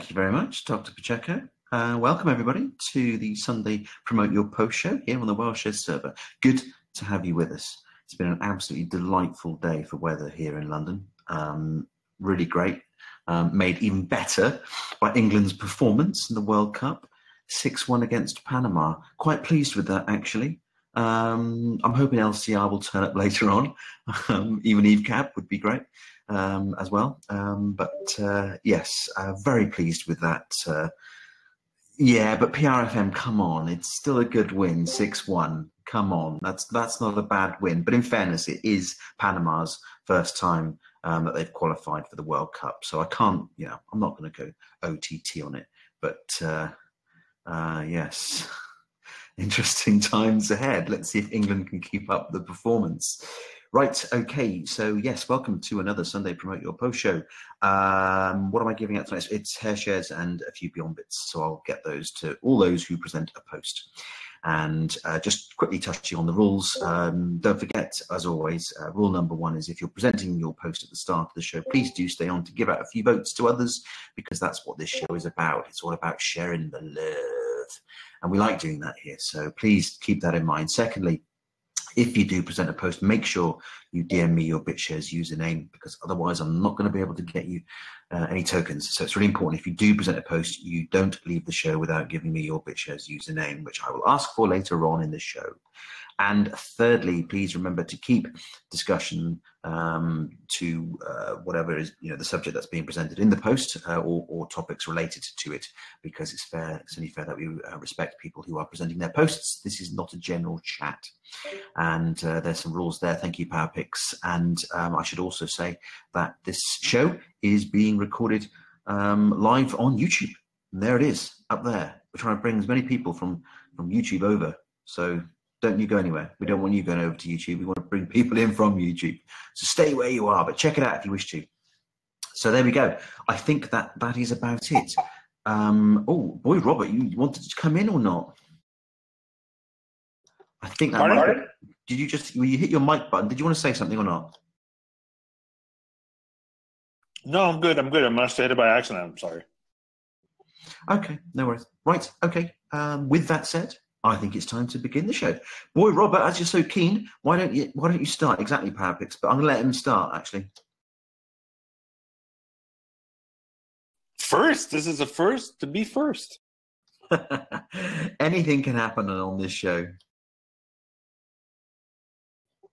Thank you very much, Dr. Pacheco. Welcome, everybody, to the Sunday Promote Your Post show here on the BitsharesTalk server. Good to have you with us. It's been an absolutely delightful day for weather here in London. Really great. Made even better by England's performance in the World Cup. 6-1 against Panama. Quite pleased with that, actually. I'm hoping LCR will turn up later on. Even Eve Cab would be great as well. Yes, very pleased with that. Yeah, but PRFM, come on. It's still a good win, 6-1. Come on, that's not a bad win. But in fairness, it is Panama's first time that they've qualified for the World Cup. So I can't, I'm not going to go OTT on it. But yes, interesting times ahead. Let's see if England can keep up the performance. Right, okay, so yes, welcome to another Sunday Promote Your Post show. What am I giving out tonight? It's hair shares and a few Beyond Bits, so I'll get those to all those who present a post. And just quickly touching on the rules, don't forget, as always, rule number 1 is if you're presenting your post at the start of the show, please do stay on to give out a few votes to others, because that's what this show is about. It's all about sharing the love, and we like doing that here, so please keep that in mind. Secondly, if you do present a post, make sure you DM me your BitShares username, because otherwise I'm not going to be able to get you any tokens. So it's really important, if you do present a post, you don't leave the show without giving me your BitShares username, which I will ask for later on in the show. And thirdly, please remember to keep discussion to whatever is the subject that's being presented in the post or topics related to it, because it's only fair that we respect people who are presenting their posts. This is not a general chat, and there's some rules there. Thank you, PowerPix. And I should also say that this show is being recorded live on YouTube. And there it is, up there. We're trying to bring as many people from YouTube over. So don't you go anywhere. We don't want you going over to YouTube. We want to bring people in from YouTube. So stay where you are, but check it out if you wish to. So there we go. I think that is about it. Oh, boy, Robert, you wanted to come in or not? I think that might be. Did you hit your mic button? Did you want to say something or not? No, I'm good. I must have hit it by accident. I'm sorry. Okay, no worries. Right, okay. With that said, I think it's time to begin the show. Boy, Robert, as you're so keen, why don't you start? Exactly, PowerPix, but I'm going to let him start, actually. First? This is a first to be first. Anything can happen on this show.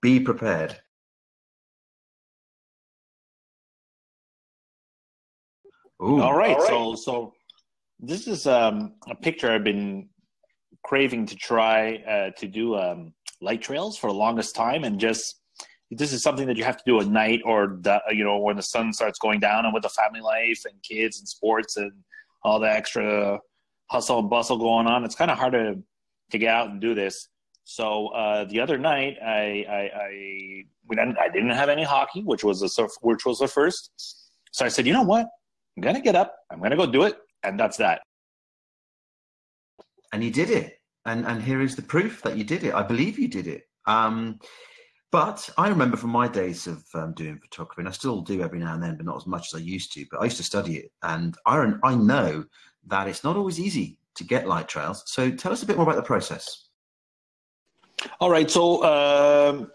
Be prepared. Ooh. All right. So this is a picture I've been craving to try to do light trails for the longest time, and this is something that you have to do at night or when the sun starts going down, and with the family life and kids and sports and all the extra hustle and bustle going on, it's kind of hard to get out and do this. So the other night I didn't have any hockey, which was the first. So I said, you know what, I'm gonna get up, I'm gonna go do it, and that's that. And you did it. And here is the proof that you did it. I believe you did it. But I remember from my days of doing photography, and I still do every now and then, but not as much as I used to, but I used to study it. And I know that it's not always easy to get light trails. So tell us a bit more about the process. All right. So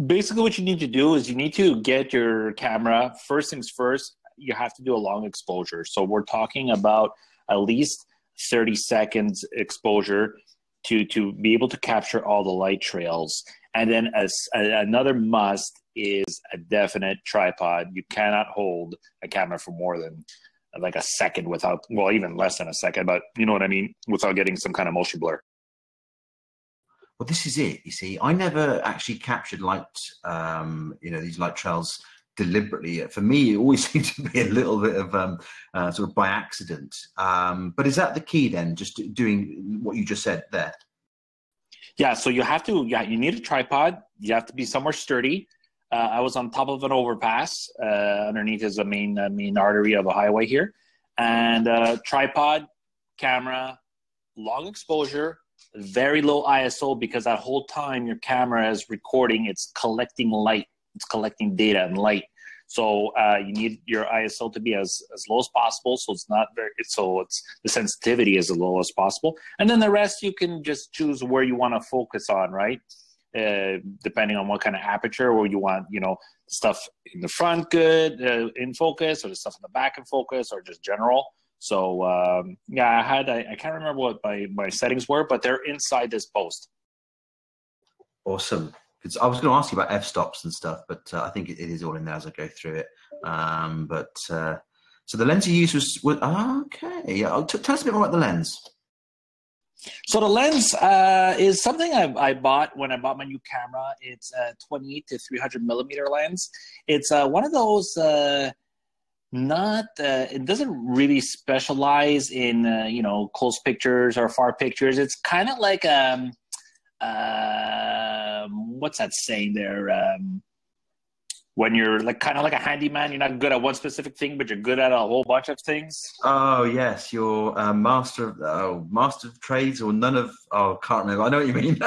basically what you need to do is you need to get your camera. First things first, you have to do a long exposure. So we're talking about at least 30 seconds exposure to be able to capture all the light trails. And then another must is a definite tripod. You cannot hold a camera for more than like a second even less than a second, but you know what I mean, without getting some kind of motion blur. Well, this is it. You see, I never actually captured light, these light trails deliberately. For me, it always seemed to be a little bit of sort of by accident. But is that the key then? Just doing what you just said there? Yeah. So you need a tripod. You have to be somewhere sturdy. I was on top of an overpass. Underneath is the main artery of a highway here, and tripod, camera, long exposure, very low ISO, because that whole time your camera is recording, it's collecting light, it's collecting data and light. So you need your ISO to be as low as possible, so it's not very, so it's the sensitivity is as low as possible, and then the rest you can just choose where you want to focus on, right? Depending on what kind of aperture, or you want, you know, stuff in the front good in focus, or the stuff in the back in focus, or just general. So yeah, I can't remember what my settings were, but they're inside this post. Awesome. I was going to ask you about f-stops and stuff, but I think it is all in there as I go through it. So the lens you used was okay. Yeah, tell us a bit more about the lens. So the lens is something I bought when I bought my new camera. It's a 28 to 300 millimeter lens. It's one of those it doesn't really specialize in you know, close pictures or far pictures. It's kind of like what's that saying there? When you're like kind of like a handyman, you're not good at one specific thing, but you're good at a whole bunch of things. Oh yes, you're master of trades, or none of. Oh, can't remember. I know what you mean.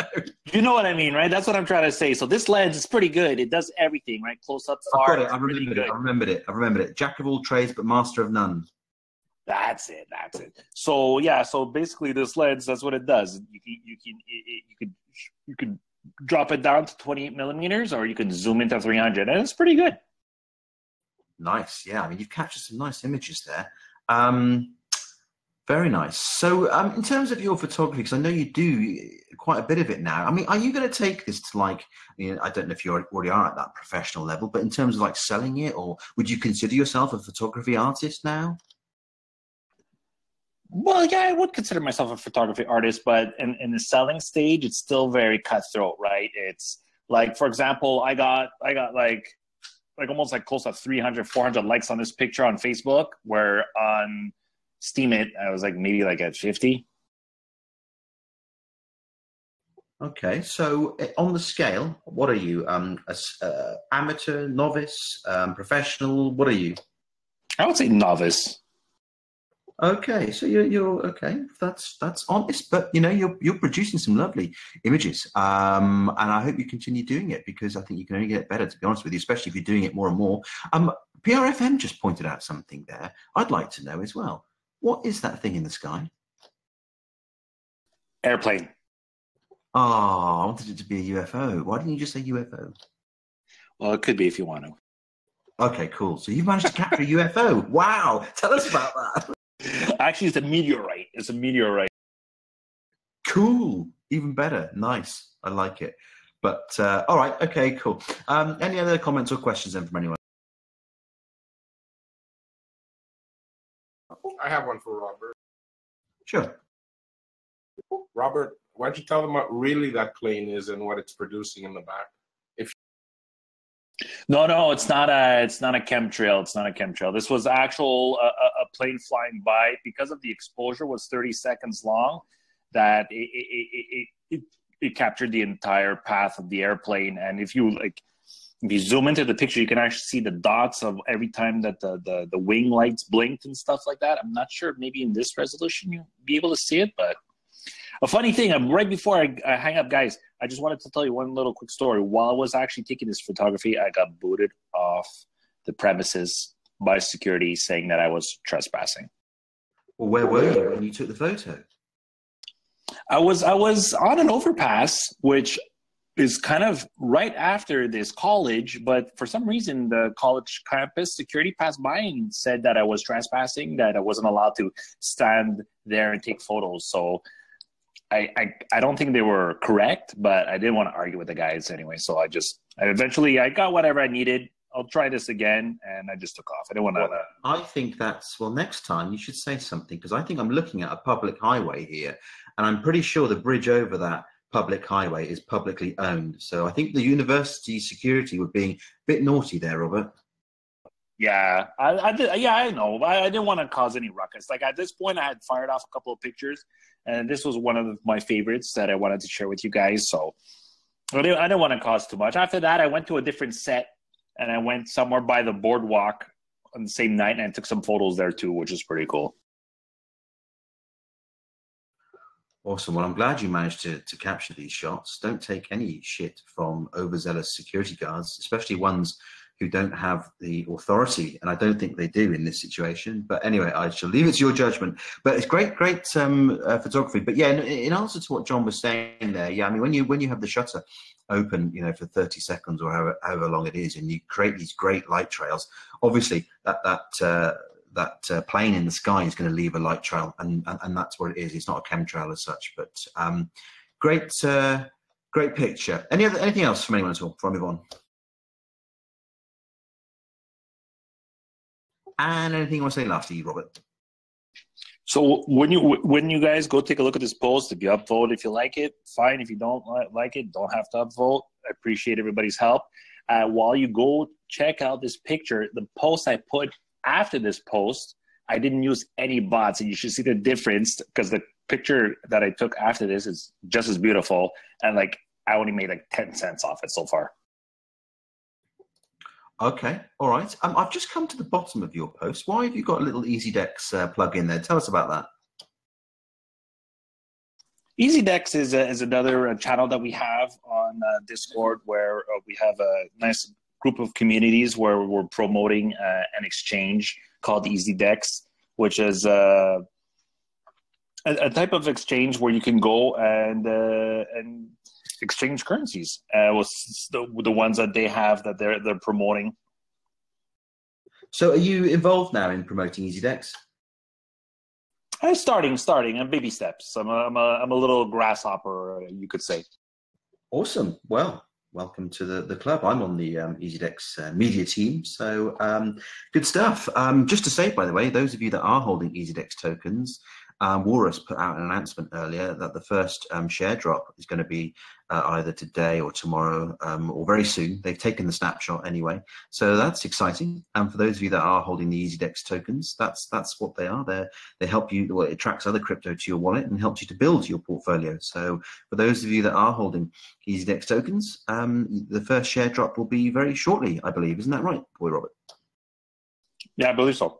You know what I mean, right? That's what I'm trying to say. So this lens is pretty good. It does everything, right? Close up, far. I've got it. I remembered it. Jack of all trades, but master of none. That's it. So yeah. So basically, this lens, that's what it does. You can drop it down to 28 millimeters, or you can zoom into 300, and it's pretty good. Nice. Yeah. I mean, you've captured some nice images there. Very nice. So in terms of your photography, because I know you do quite a bit of it now, I mean, are you going to take this to, like, you know, I don't know if you already are at that professional level, but in terms of like selling it, or would you consider yourself a photography artist now? Well, yeah, I would consider myself a photography artist, but in the selling stage, it's still very cutthroat, right? It's like, for example, I got like almost like close to 300, 400 likes on this picture on Facebook, where on Steemit, I was like maybe like at 50. Okay, so on the scale, what are you? Amateur, novice, professional? What are you? I would say novice. Okay, so you're okay. That's honest, but you know, you're producing some lovely images, and I hope you continue doing it, because I think you can only get better, to be honest with you, especially if you're doing it more and more. PRFM just pointed out something there. I'd like to know as well. What is that thing in the sky? Airplane. Oh, I wanted it to be a UFO. Why didn't you just say UFO? Well, it could be if you want to. Okay, cool. So you've managed to capture a UFO. Wow, tell us about that. Actually, it's a meteorite. It's a meteorite. Cool. Even better. Nice. I like it. But all right. Okay, cool. Any other comments or questions then from anyone? I have one for Robert. Sure. Robert, why don't you tell them what really that plane is and what it's producing in the back? No, it's not a chemtrail. It's not a chemtrail. This was actual a plane flying by. Because of the exposure was 30 seconds long, that it captured the entire path of the airplane. And if you zoom into the picture, you can actually see the dots of every time that the wing lights blinked and stuff like that. I'm not sure, maybe in this resolution you'll be able to see it, but a funny thing, right before I hang up, guys, I just wanted to tell you one little quick story. While I was actually taking this photography, I got booted off the premises by security, saying that I was trespassing. Well, where were you when you took the photo? I was on an overpass, which is kind of right after this college, but for some reason the college campus security passed by and said that I was trespassing, that I wasn't allowed to stand there and take photos. So I don't think they were correct, but I didn't want to argue with the guys anyway. So I eventually got whatever I needed. I'll try this again, and I just took off. I didn't want to. Well, I think next time you should say something, because I think I'm looking at a public highway here, and I'm pretty sure the bridge over that public highway is publicly owned. So I think the university security were being a bit naughty there, Robert. Yeah, I did. Yeah, I know. I didn't want to cause any ruckus. Like at this point, I had fired off a couple of pictures, and this was one of my favorites that I wanted to share with you guys. So I didn't want to cause too much. After that, I went to a different set, and I went somewhere by the boardwalk on the same night, and I took some photos there too, which is pretty cool. Awesome. Well, I'm glad you managed to capture these shots. Don't take any shit from overzealous security guards, especially ones who don't have the authority, and I don't think they do in this situation. But anyway, I shall leave it to your judgment. But it's great photography. But yeah, in answer to what John was saying there, yeah, I mean, when you have the shutter open, for 30 seconds or however long it is, and you create these great light trails, obviously that plane in the sky is going to leave a light trail, and that's what it is. It's not a chemtrail as such, but great picture. Anything else from anyone at all before I move on? And anything you want to say last to you, Robert? So when you guys go take a look at this post, if you upvote, if you like it, fine. If you don't like it, don't have to upvote. I appreciate everybody's help. While you go check out this picture, the post I put after this post, I didn't use any bots, and you should see the difference, because the picture that I took after this is just as beautiful, and I only made 10 cents off it so far. Okay, all right. I've just come to the bottom of your post. Why have you got a little EasyDex plug in there? Tell us about that. EasyDex is another channel that we have on Discord, where we have a nice group of communities where we're promoting an exchange called EasyDex, which is a type of exchange where you can go and exchange currencies with the ones that they have that they're promoting. So are you involved now in promoting EasyDex? I'm starting and baby steps. I'm a little grasshopper, you could say. Awesome. Well, welcome to the club. I'm on the EasyDex media team, so good stuff. Just to say, by the way, those of you that are holding EasyDex tokens, Walrus put out an announcement earlier that the first share drop is going to be either today or tomorrow or very soon. They've taken the snapshot anyway, so that's exciting. And for those of you that are holding the EasyDex tokens, that's what they are. They help you. Well, it tracks other crypto to your wallet and helps you to build your portfolio. So for those of you that are holding EasyDex tokens, the first share drop will be very shortly, I believe. Isn't that right, Boy Robert? Yeah, I believe so.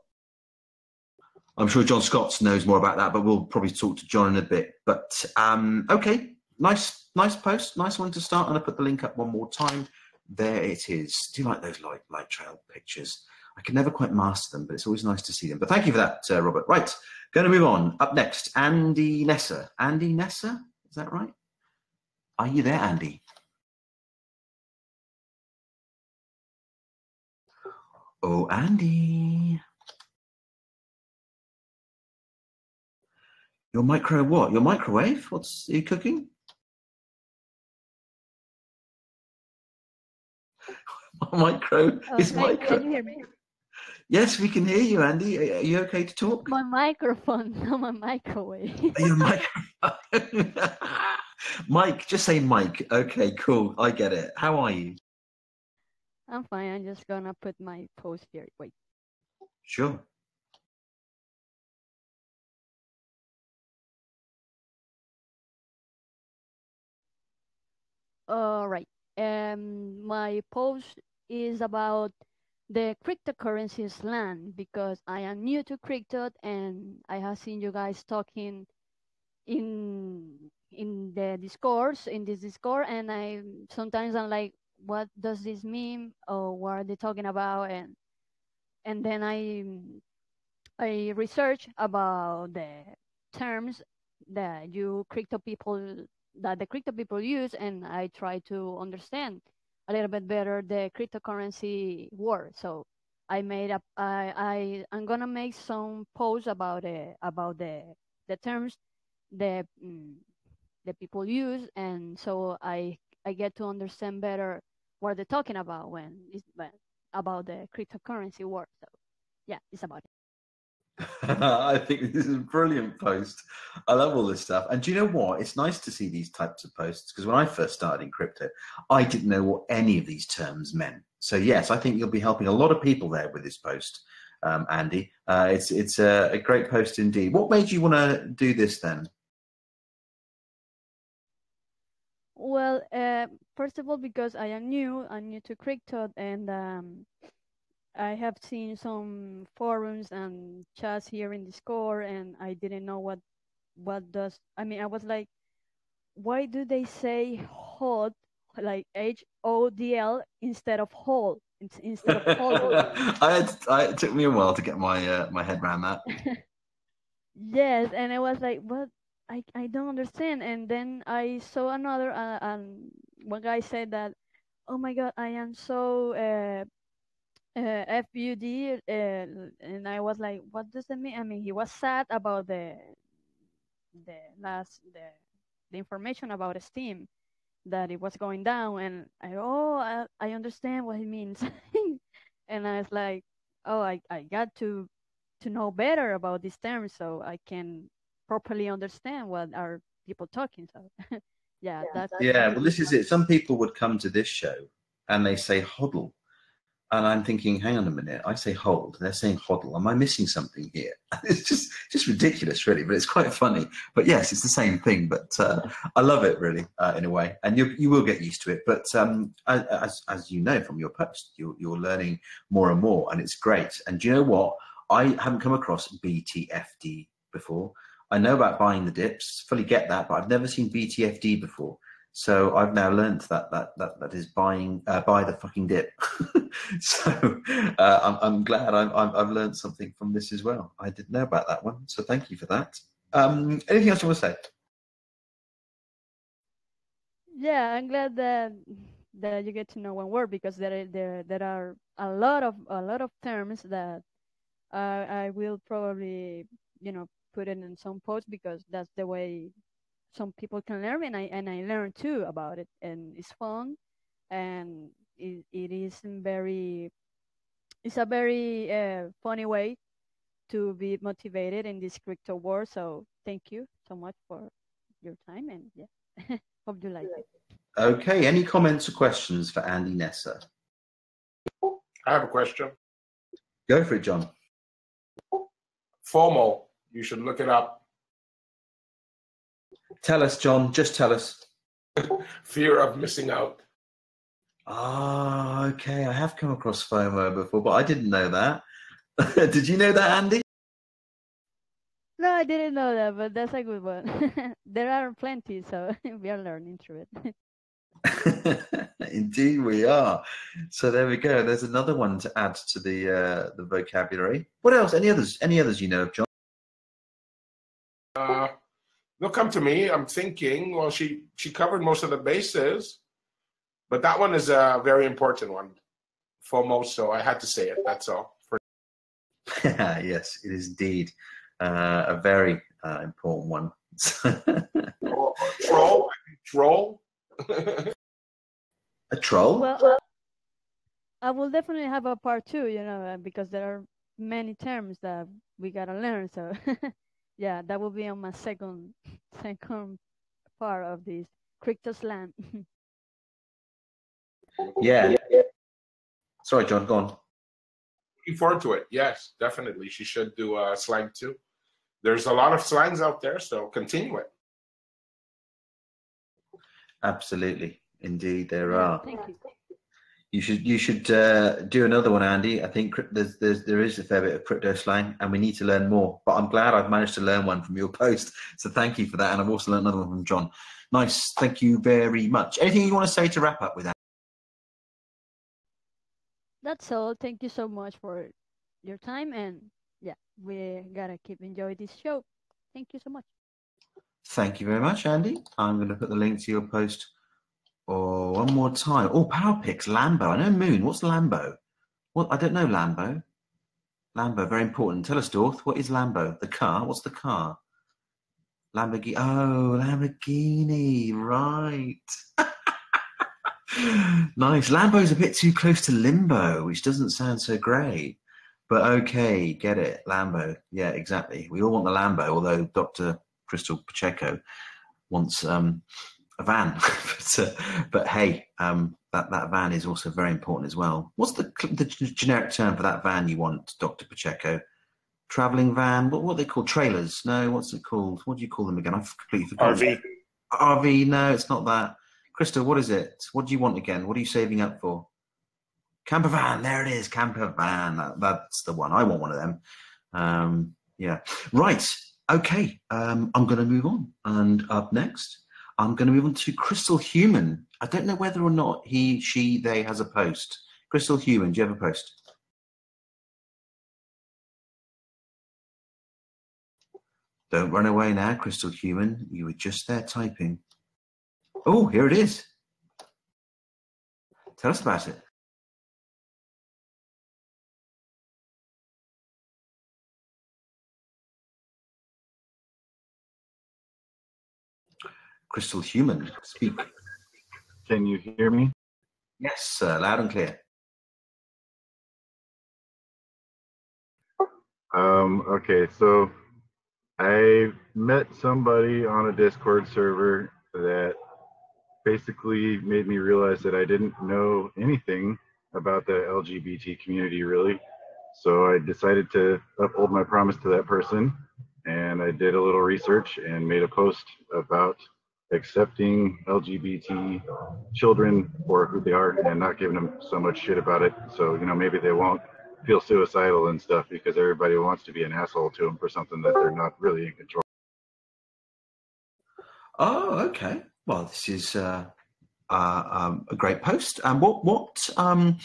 I'm sure John Scott knows more about that, but we'll probably talk to John in a bit. But okay, nice post, nice one to start. And I put the link up one more time. There it is. Do you like those light trail pictures? I can never quite master them, but it's always nice to see them. But thank you for that, Robert. Right, going to move on. Up next, Andy Nesser. Andy Nesser, is that right? Are you there, Andy? Oh, Andy. Your what? Your microwave? Are you cooking? Is micro. Can you hear me? Yes, we can hear you, Andy. Are you okay to talk? My microphone, not my microwave. Your microphone. Mike, just say Mike. Okay, cool. I get it. How are you? I'm fine. I'm just gonna put my post here. Wait. Sure. All right. My post is about the cryptocurrency slang, because I am new to crypto and I have seen you guys talking in this Discord, and sometimes I'm like, what does this mean, or what are they talking about? And then I research about the terms that the crypto people use, and I try to understand a little bit better the cryptocurrency word. So I'm gonna make some posts about the terms the the people use, and so I get to understand better what they're talking about about the cryptocurrency word. So yeah, it's about it. I think this is a brilliant post. I love all this stuff. And do you know what? It's nice to see these types of posts, because when I first started in crypto, I didn't know what any of these terms meant. So yes, I think you'll be helping a lot of people there with this post, Andy. It's a great post indeed. What made you want to do this then? Well, first of all, because I'm new to crypto, and I have seen some forums and chats here in Discord, and I didn't know what does. I mean, I was like, why do they say HOD, like HODL, instead of hold? instead of holding. It took me a while to get my head around that. Yes, and I was like, "What? I don't understand." And then I saw another, one guy said that, "Oh my God, I am so FUD," and I was like, "What does that mean?" I mean, he was sad about the last the information about Steam, that it was going down, and I understand what it means. And I was like, oh, I got to know better about these terms so I can properly understand what are people talking. So yeah, that's Yeah, well, this is it. Some people would come to this show and they say hodl. And I'm thinking, hang on a minute, I say hold, they're saying hodl. Am I missing something here? It's just ridiculous, really, but it's quite funny. But yes, it's the same thing, but I love it, really, in a way. And you will get used to it. But as you know from your post, you're learning more and more, and it's great. And do you know what? I haven't come across BTFD before. I know about buying the dips, fully get that, but I've never seen BTFD before. So I've now learned that is buying buy the fucking dip. So I'm glad I've learned something from this as well. I didn't know about that one, so thank you for that. Anything else you want to say? Yeah, I'm glad that you get to know one word, because there are a lot of terms that I will probably put it in some posts, because that's the way some people can learn, and I learn too about it, and it's fun, and it is it's a very funny way to be motivated in this crypto world. So thank you so much for your time, and yeah, hope you like it. Okay, any comments or questions for Andy Nessa? I have a question. Go for it, John. FOMO, you should look it up. Tell us, John, just tell us. Fear of missing out. Ah, okay, I have come across FOMO before, but I didn't know that. Did you know that, Andy? No, I didn't know that, but that's a good one. There are plenty, so we are learning through it. Indeed, we are. So there we go. There's another one to add to the vocabulary. What else? Any others? Any others you know of, John? They'll come to me. I'm thinking. Well, she covered most of the bases, but that one is a very important one, FOMO. So I had to say it. That's all. Yes, it is indeed a very important one. Troll. Troll. A troll? Well, I will definitely have a part two, because there are many terms that we gotta learn. So yeah, that will be on my second part of this crypto slam. Yeah. Sorry, John, go on. Looking forward to it. Yes, definitely. She should do a slang too. There's a lot of slangs out there, so continue it. Absolutely. Indeed, there are. Thank you. You should do another one, Andy. I think there is a fair bit of crypto slang, and we need to learn more. But I'm glad I've managed to learn one from your post. So thank you for that, and I've also learned another one from John. Nice. Thank you very much. Anything you want to say to wrap up with that? That's all. Thank you so much for your time, and yeah, we gotta keep enjoying this show. Thank you so much. Thank you very much, Andy. I'm going to put the link to your post one more time. Oh, Power Picks, Lambo. I know Moon. What's Lambo? Well, I don't know Lambo. Lambo, very important. Tell us, Dorth, what is Lambo? The car? What's the car? Lamborghini. Oh, Lamborghini. Right. Nice. Lambo's a bit too close to limbo, which doesn't sound so great. But okay, get it. Lambo. Yeah, exactly. We all want the Lambo, although Dr. Crystal Pacheco wants a van. but hey, that van is also very important as well. What's the generic term for that van you want, Dr. Pacheco? Traveling van? What they call trailers? No, what's it called? What do you call them again? I've completely forgotten. RV. RV? No, it's not that. Crystal, what is it? What do you want again? What are you saving up for? Camper van. There it is. Camper van. That's the one. I want one of them. Yeah. Right. Okay. I'm going to move on. And up next, I'm going to move on to Crystal Human. I don't know whether or not he, she, they has a post. Crystal Human, do you have a post? Don't run away now, Crystal Human. You were just there typing. Oh, here it is. Tell us about it. Crystal Human, speak. Can you hear me? Yes, loud and clear. Okay, so I met somebody on a Discord server that basically made me realize that I didn't know anything about the LGBT community really. So I decided to uphold my promise to that person, and I did a little research and made a post about accepting LGBT children for who they are and not giving them so much shit about it. So, you know, maybe they won't feel suicidal and stuff because everybody wants to be an asshole to them for something that they're not really in control. Oh, okay. Well, this is a great post. And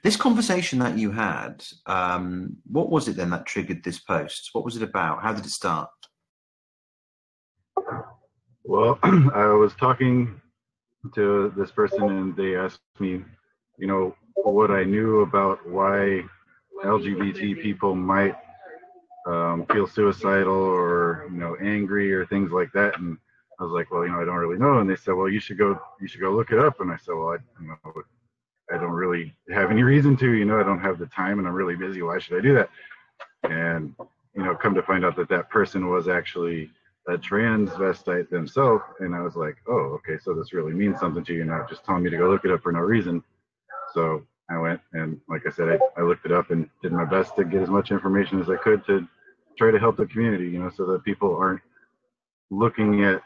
this conversation that you had, what was it then that triggered this post? What was it about? How did it start? Well, I was talking to this person and they asked me, you know, what I knew about why LGBT people might feel suicidal or, you know, angry or things like that. And I was like, well, you know, I don't really know. And they said, well, you should go look it up. And I said, well, I don't really have any reason to, you know, I don't have the time and I'm really busy. Why should I do that? And, you know, come to find out that that person was actually a transvestite themselves. And I was like, oh, okay, so this really means something to you, not just telling me to go look it up for no reason. So I went and, like I said, I looked it up and did my best to get as much information as I could to try to help the community, you know, so that people aren't looking at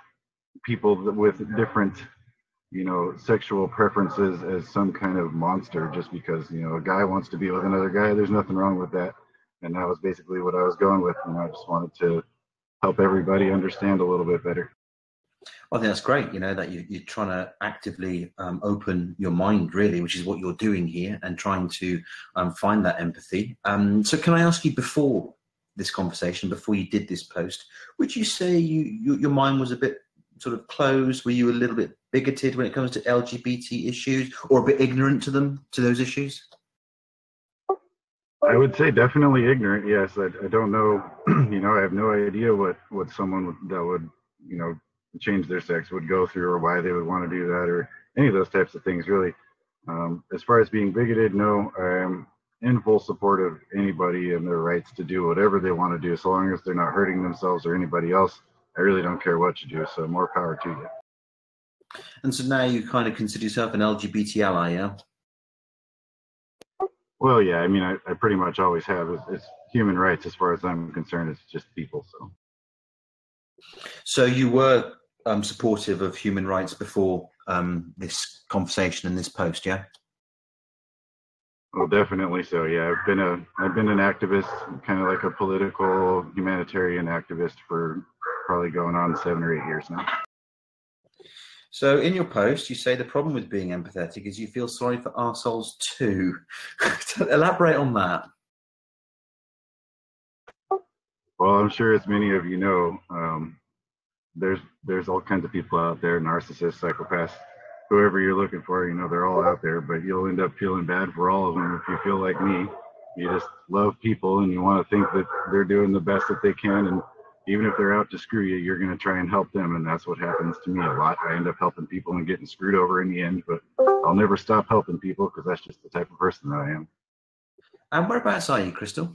people with different, you know, sexual preferences as some kind of monster just because, you know, a guy wants to be with another guy. There's nothing wrong with that. And that was basically what I was going with. And I just wanted to help everybody understand a little bit better. Well, I think that's great, you know, that you're trying to actively open your mind, really, which is what you're doing here, and trying to find that empathy. So can I ask you, before this conversation, before you did this post, would you say your mind was a bit sort of closed? Were you a little bit bigoted when it comes to LGBT issues, or a bit ignorant to those issues? I would say definitely ignorant. Yes, I don't know. You know, I have no idea what someone that would, you know, change their sex would go through, or why they would want to do that, or any of those types of things. Really, as far as being bigoted, no, I am in full support of anybody and their rights to do whatever they want to do, so long as they're not hurting themselves or anybody else. I really don't care what you do. So more power to you. And so now you kind of consider yourself an LGBT ally, yeah? Well, yeah, I mean, I pretty much always have. It's human rights as far as I'm concerned. It's just people. So you were supportive of human rights before this conversation and this post, yeah? Well, definitely so. Yeah, I've been an activist, kind of like a political humanitarian activist for probably going on 7 or 8 years now. So in your post, you say the problem with being empathetic is you feel sorry for arseholes too. Elaborate on that. Well, I'm sure as many of you know, there's all kinds of people out there, narcissists, psychopaths, whoever you're looking for, you know, they're all out there, but you'll end up feeling bad for all of them if you feel like me. You just love people and you want to think that they're doing the best that they can, and even if they're out to screw you, you're going to try and help them, and that's what happens to me a lot. I end up helping people and getting screwed over in the end, but I'll never stop helping people because that's just the type of person that I am. And whereabouts are you, Crystal?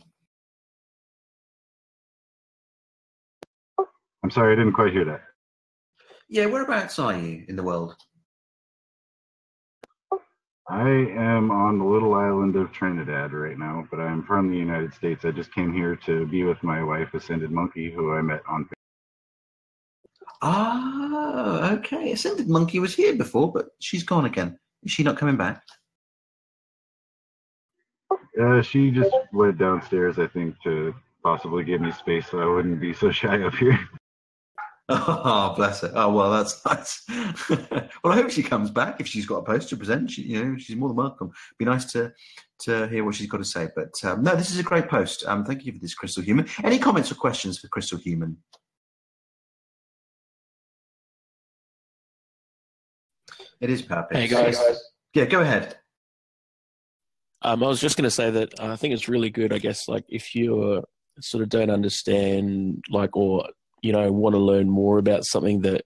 I'm sorry, I didn't quite hear that. Yeah, whereabouts are you in the world? I am on the little island of Trinidad right now, but I'm from the United States. I just came here to be with my wife, Ascended Monkey, who I met on Facebook. Ah, okay. Ascended Monkey was here before, but she's gone again. Is she not coming back? She just went downstairs, I think, to possibly give me space so I wouldn't be so shy up here. Oh, bless her. Oh, well, that's nice. Well, I hope she comes back if she's got a post to present. She's more than welcome. Be nice to hear what she's got to say. But no, this is a great post. Thank you for this, Crystal Human. Any comments or questions for Crystal Human? It is perfect. Hey guys. Yeah, go ahead. I was just going to say that I think it's really good, I guess, like if you sort of don't understand, like, or, want to learn more about something that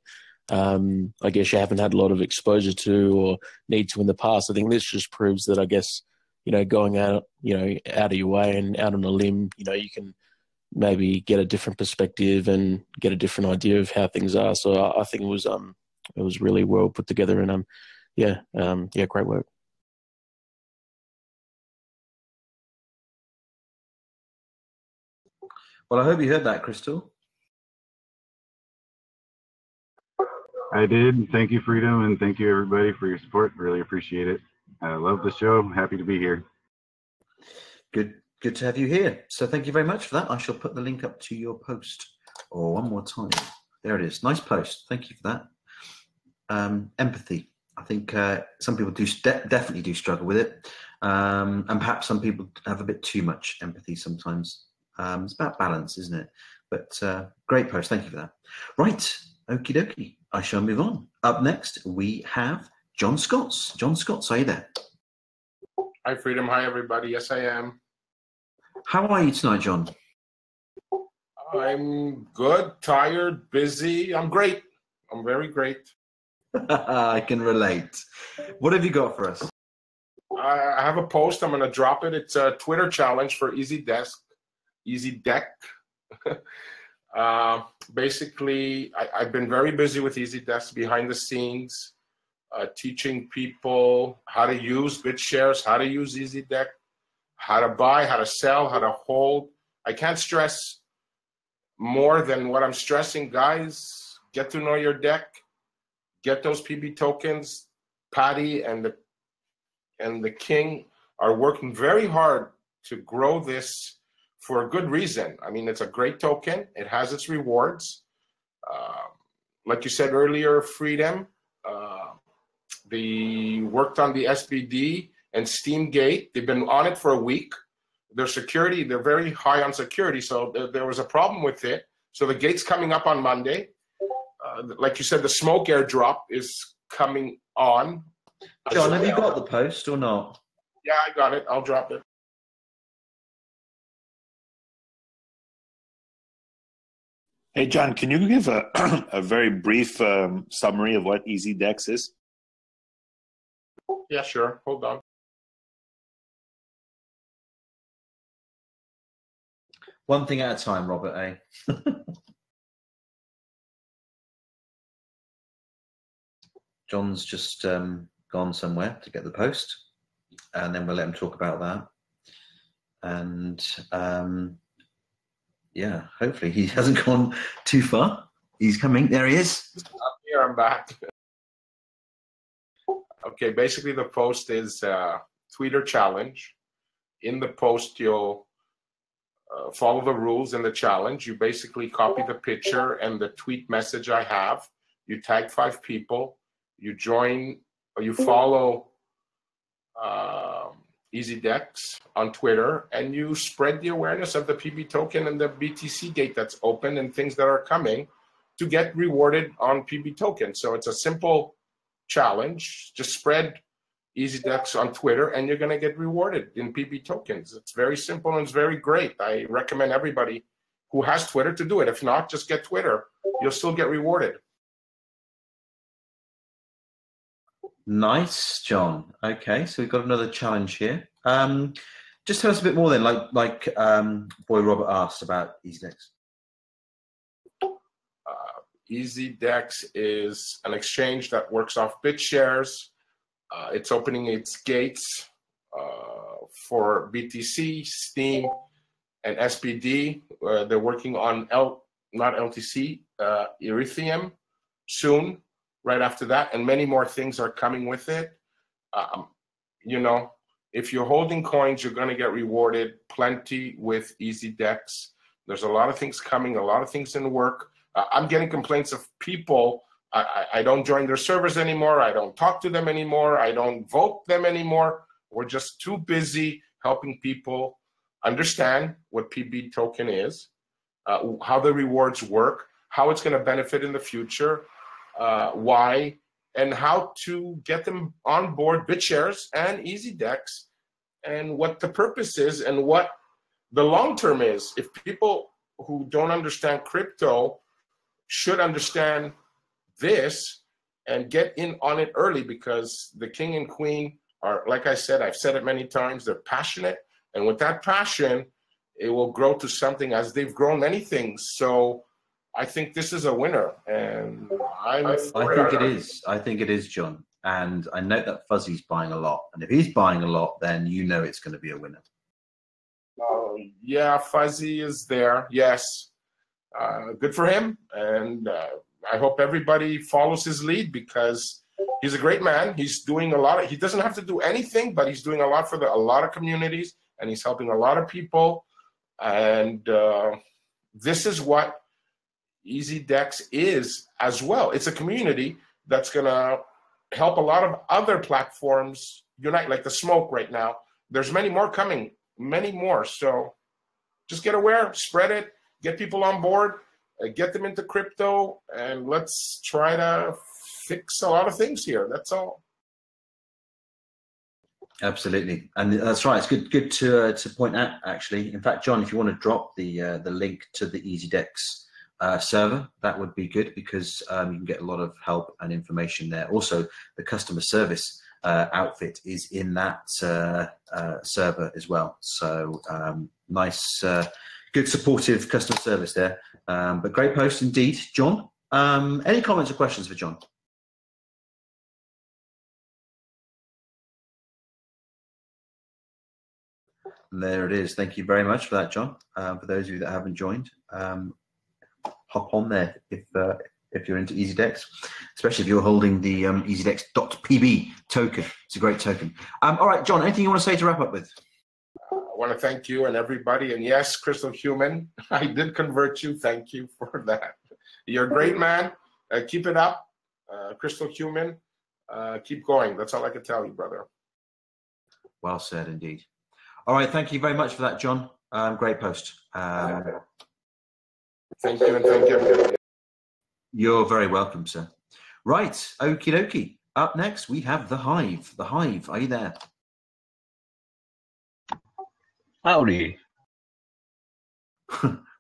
I guess you haven't had a lot of exposure to or need to in the past. I think this just proves that, I guess, going out, out of your way and out on a limb, you can maybe get a different perspective and get a different idea of how things are. So I think it was really well put together, and great work. Well, I hope you heard that, Crystal. I did. Thank you, Freedom, and thank you, everybody, for your support. Really appreciate it. I love the show. Happy to be here. Good to have you here. So thank you very much for that. I shall put the link up to your post one more time. There it is. Nice post. Thank you for that. Empathy. I think some people definitely do struggle with it, and perhaps some people have a bit too much empathy sometimes. It's about balance, isn't it? But great post. Thank you for that. Right. Okie dokie. I shall move on. Up next, we have John Scotts. John Scotts, are you there? Hi, Freedom. Hi, everybody. Yes, I am. How are you tonight, John? I'm good, tired, busy. I'm great. I'm very great. I can relate. What have you got for us? I have a post. I'm going to drop it. It's a Twitter challenge for EasyDeck. Basically, I've been very busy with EasyDesk behind the scenes, teaching people how to use BitShares, how to use EasyDeck, how to buy, how to sell, how to hold. I can't stress more than what I'm stressing, guys. Get to know your deck. Get those PB tokens. Patty and the King are working very hard to grow this for a good reason. I mean, it's a great token. It has its rewards. Like you said earlier, Freedom, they worked on the SBD and Steamgate. They've been on it for a week. Their security, they're very high on security, so there was a problem with it. So the gate's coming up on Monday. Like you said, the smoke airdrop is coming on. John, have you got the post or not? Yeah, I got it. I'll drop it. Hey, John, can you give a very brief summary of what EasyDex is? Yeah, sure. Hold on. One thing at a time, Robert, eh? John's just gone somewhere to get the post, and then we'll let him talk about that. And yeah, hopefully he hasn't gone too far. He's coming. There he is. I'm here. I'm back. Okay, basically the post is a Twitter challenge. In the post, you'll follow the rules in the challenge. You basically copy the picture and the tweet message I have. You tag 5 people. You join, or you follow EasyDex on Twitter, and you spread the awareness of the PB token and the BTC gate that's open and things that are coming to get rewarded on PB token. So it's a simple challenge. Just spread EasyDex on Twitter, and you're going to get rewarded in PB tokens. It's very simple and it's very great. I recommend everybody who has Twitter to do it. If not, just get Twitter. You'll still get rewarded. Nice, John. Okay, so we've got another challenge here. Just tell us a bit more then, like Boy Robert asked about EasyDex. EasyDex is an exchange that works off BitShares. It's opening its gates for BTC, Steam, and SBD. They're working on not LTC, Ethereum soon. Right after that, and many more things are coming with it. If you're holding coins, you're going to get rewarded plenty with EasyDex. There's a lot of things coming, a lot of things in work. I'm getting complaints of people. I don't join their servers anymore. I don't talk to them anymore. I don't vote them anymore. We're just too busy helping people understand what PB token is, how the rewards work, how it's going to benefit in the future, why, and how to get them on board BitShares and EasyDex, and what the purpose is and what the long term is. If people who don't understand crypto should understand this and get in on it early, because the king and queen are, like I said, I've said it many times, they're passionate. And with that passion, it will grow to something as they've grown many things. So I think this is a winner. And I think it is. I think it is, John. And I note that Fuzzy's buying a lot. And if he's buying a lot, then you know it's going to be a winner. Yeah, Fuzzy is there. Yes. Good for him. And I hope everybody follows his lead, because he's a great man. He's doing a lot. He doesn't have to do anything, but he's doing a lot for a lot of communities, and he's helping a lot of people. And this is what EasyDex is as well. It's a community that's going to help a lot of other platforms unite, like the smoke right now. There's many more coming, many more. So just get aware, spread it, get people on board, get them into crypto, and let's try to fix a lot of things here. That's all. Absolutely, and that's right. It's good to point out, actually. In fact, John, if you want to drop the link to the EasyDex server, that would be good, because you can get a lot of help and information there. Also, the customer service outfit is in that server as well. So nice. Good supportive customer service there, but great post indeed, John. Any comments or questions for John? There it is. Thank you very much for that, John. For those of you that haven't joined, hop on there if you're into EasyDex, especially if you're holding the EasyDex.pb token. It's a great token. All right, John, anything you want to say to wrap up with? I want to thank you and everybody. And yes, Crystal Human, I did convert you. Thank you for that. You're a great man. Keep it up. Crystal Human, keep going. That's all I can tell you, brother. Well said, indeed. All right, thank you very much for that, John. Great post. Thank you, and thank you. You're very welcome, sir. Right, okie dokie. Up next, we have The Hive. The Hive, are you there? Howdy.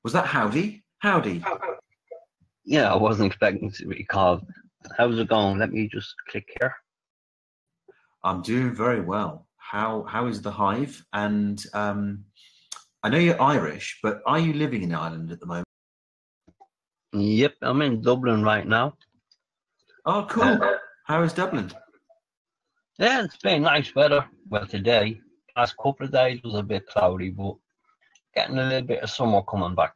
Was that howdy? Howdy. Yeah, I wasn't expecting to be called. How's it going? Let me just click here. I'm doing very well. How is The Hive? And I know you're Irish, but are you living in Ireland at the moment? Yep, I'm in Dublin right now. Oh, cool. How is Dublin? Yeah, it's been nice weather. Well, today, last couple of days was a bit cloudy, but getting a little bit of summer coming back.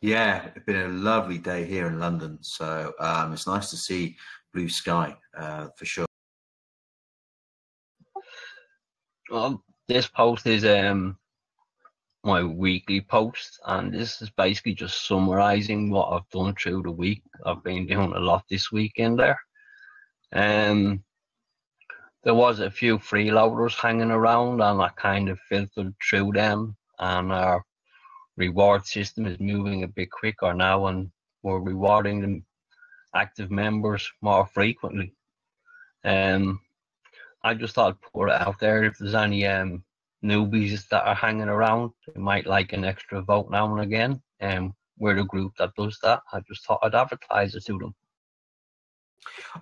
Yeah, it's been a lovely day here in London, so it's nice to see blue sky for sure. Well, this post is my weekly post, and this is basically just summarizing what I've done through the week. I've been doing a lot this weekend there. There was a few freeloaders hanging around, and I kind of filtered through them, and our reward system is moving a bit quicker now, and we're rewarding the active members more frequently. I just thought I'd put it out there. If there's any newbies that are hanging around, they might like an extra vote now and again. We're the group that does that. I just thought I'd advertise it to them.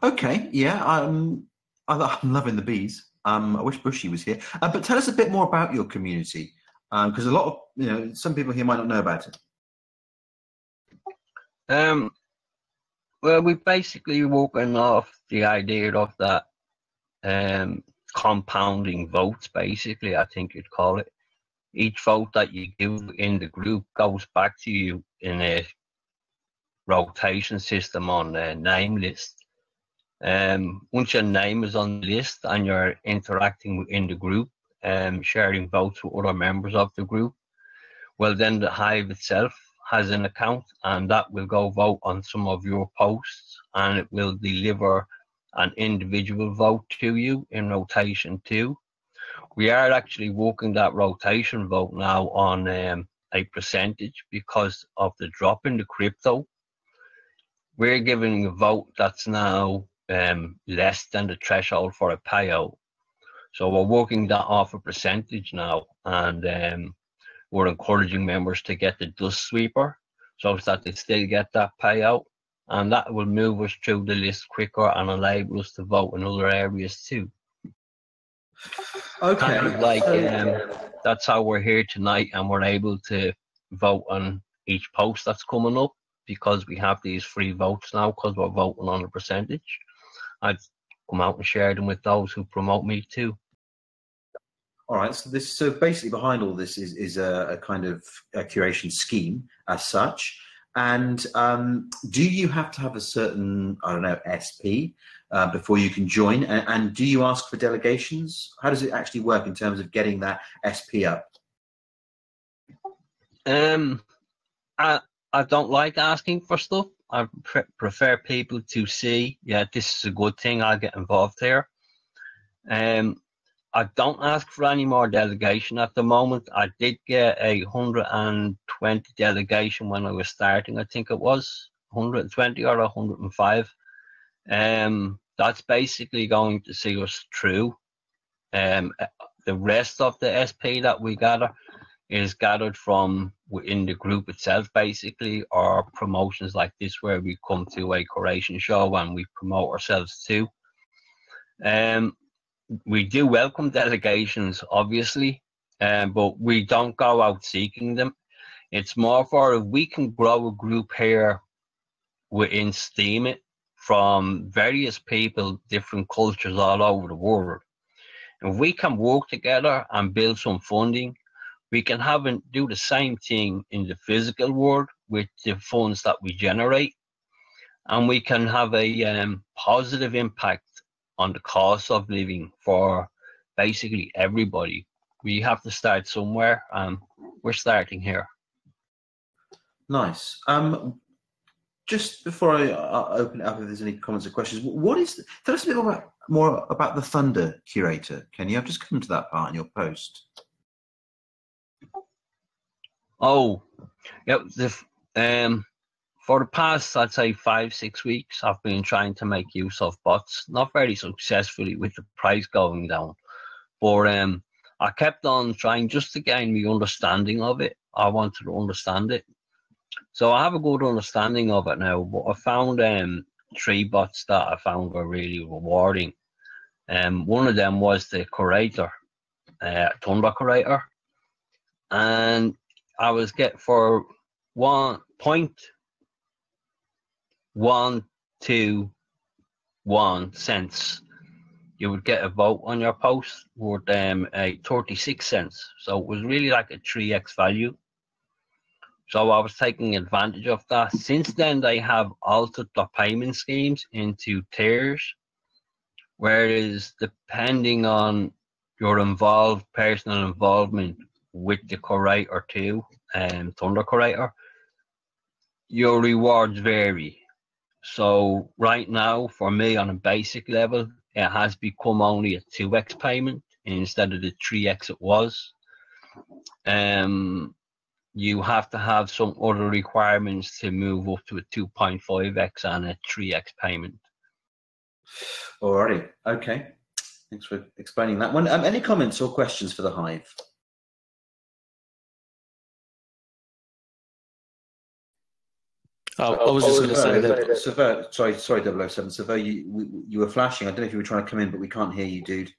Okay, yeah, I'm loving the bees. I wish Bushy was here. But tell us a bit more about your community, because a lot of some people here might not know about it. Well, we basically working off the idea of that compounding votes. Basically, I think you'd call it. Each vote that you give in the group goes back to you in a rotation system on the name list. Once your name is on the list and you're interacting in the group, sharing votes with other members of the group, well, then the Hive itself has an account, and that will go vote on some of your posts, and it will deliver an individual vote to you in rotation too. We are actually working that rotation vote now on a percentage because of the drop in the crypto. We're giving a vote that's now less than the threshold for a payout. So we're working that off a percentage now, and we're encouraging members to get the dust sweeper so that they still get that payout. And that will move us through the list quicker and enable us to vote in other areas too. Okay. Kind of like that's how we're here tonight, and we're able to vote on each post that's coming up because we have these free votes now because we're voting on a percentage. I'd come out and share them with those who promote me too. All right. So basically behind all this is a kind of a curation scheme as such. And do you have to have a certain, I don't know, SP before you can join? And do you ask for delegations? How does it actually work in terms of getting that SP up? I don't like asking for stuff. I prefer people to see, yeah, this is a good thing, I'll get involved here. I don't ask for any more delegation at the moment. I did get 120 delegation when I was starting. I think it was 120 or 105. That's basically going to see us through. The rest of the SP that we gather is gathered from within the group itself, basically, or promotions like this where we come to a curation show and we promote ourselves too. We do welcome delegations, obviously, but we don't go out seeking them. It's more for if we can grow a group here within Steam it from various people, different cultures all over the world. If we can work together and build some funding, we can do the same thing in the physical world with the funds that we generate, and we can have a positive impact on the cost of living for basically everybody. We have to start somewhere, and we're starting here. Nice. Just before I open it up, if there's any comments or questions, tell us a bit more about the Thunder Curator, can you? I've just come to that part in your post. Oh, yeah. For the past, I'd say 5-6 weeks, I've been trying to make use of bots, not very successfully with the price going down. But I kept on trying just to gain the understanding of it. I wanted to understand it. So I have a good understanding of it now, but I found 3 bots that I found were really rewarding. One of them was the Curator, Thunder Curator. And I was getting for 1.121 cents, you would get a vote on your post worth 36 cents. So it was really like a 3x value. So I was taking advantage of that. Since then, they have altered the payment schemes into tiers, whereas depending on your personal involvement with the Curator too, Thunder Curator, your rewards vary. So right now, for me, on a basic level, it has become only a 2x payment instead of the 3x it was. You have to have some other requirements to move up to a 2.5x and a 3x payment. Alrighty, okay. Thanks for explaining that one. Any comments or questions for the Hive? I was just going to say that. Sever, sorry, 007. Sever, you were flashing. I don't know if you were trying to come in, but we can't hear you, dude.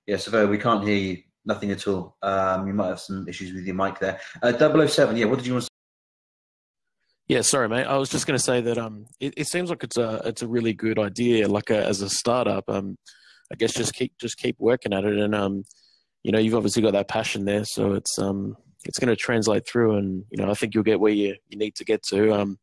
Yeah, Sever, we can't hear you. Nothing at all. You might have some issues with your mic there. 007, yeah, what did you want to say? Yeah, sorry, mate. I was just going to say that it seems like it's a really good idea, like as a startup. I guess just keep working at it, and you've obviously got that passion there, so it's going to translate through, and I think you'll get where you need to get to.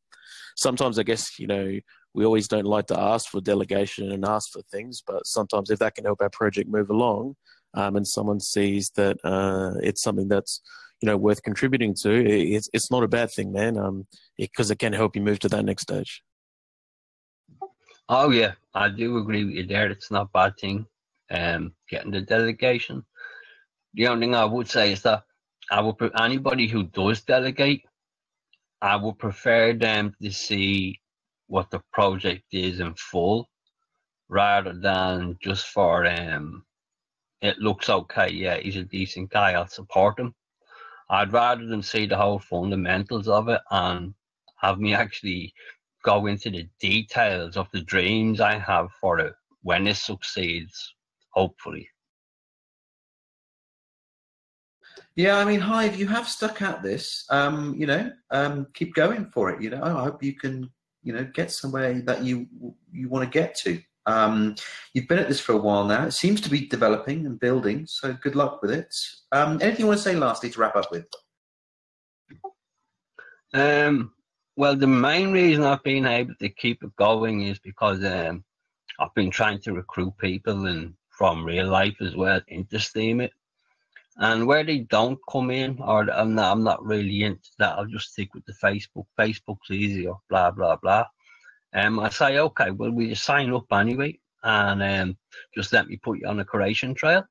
Sometimes I guess we always don't like to ask for delegation and ask for things, but sometimes if that can help our project move along, and someone sees that it's something that's worth contributing to, it's not a bad thing, man. Because it can help you move to that next stage. Oh yeah, I do agree with you there. It's not a bad thing. Getting the delegation. The only thing I would say is that anybody who does delegate, I would prefer them to see what the project is in full, rather than just for it looks okay. Yeah, he's a decent guy. I'll support him. I'd rather them see the whole fundamentals of it and have me actually go into the details of the dreams I have for it when it succeeds, hopefully. Yeah, I mean, Hive, you have stuck at this. Keep going for it. I hope you can, get somewhere that you want to get to. You've been at this for a while now. It seems to be developing and building. So good luck with it. Anything you want to say lastly to wrap up with? Well, the main reason I've been able to keep it going is because I've been trying to recruit people from real life as well into Steam it. And where they don't come in, or I'm not really into that, I'll just stick with the Facebook. Facebook's easier, blah, blah, blah. I say, okay, well, will you sign up anyway? And just let me put you on a curation trail.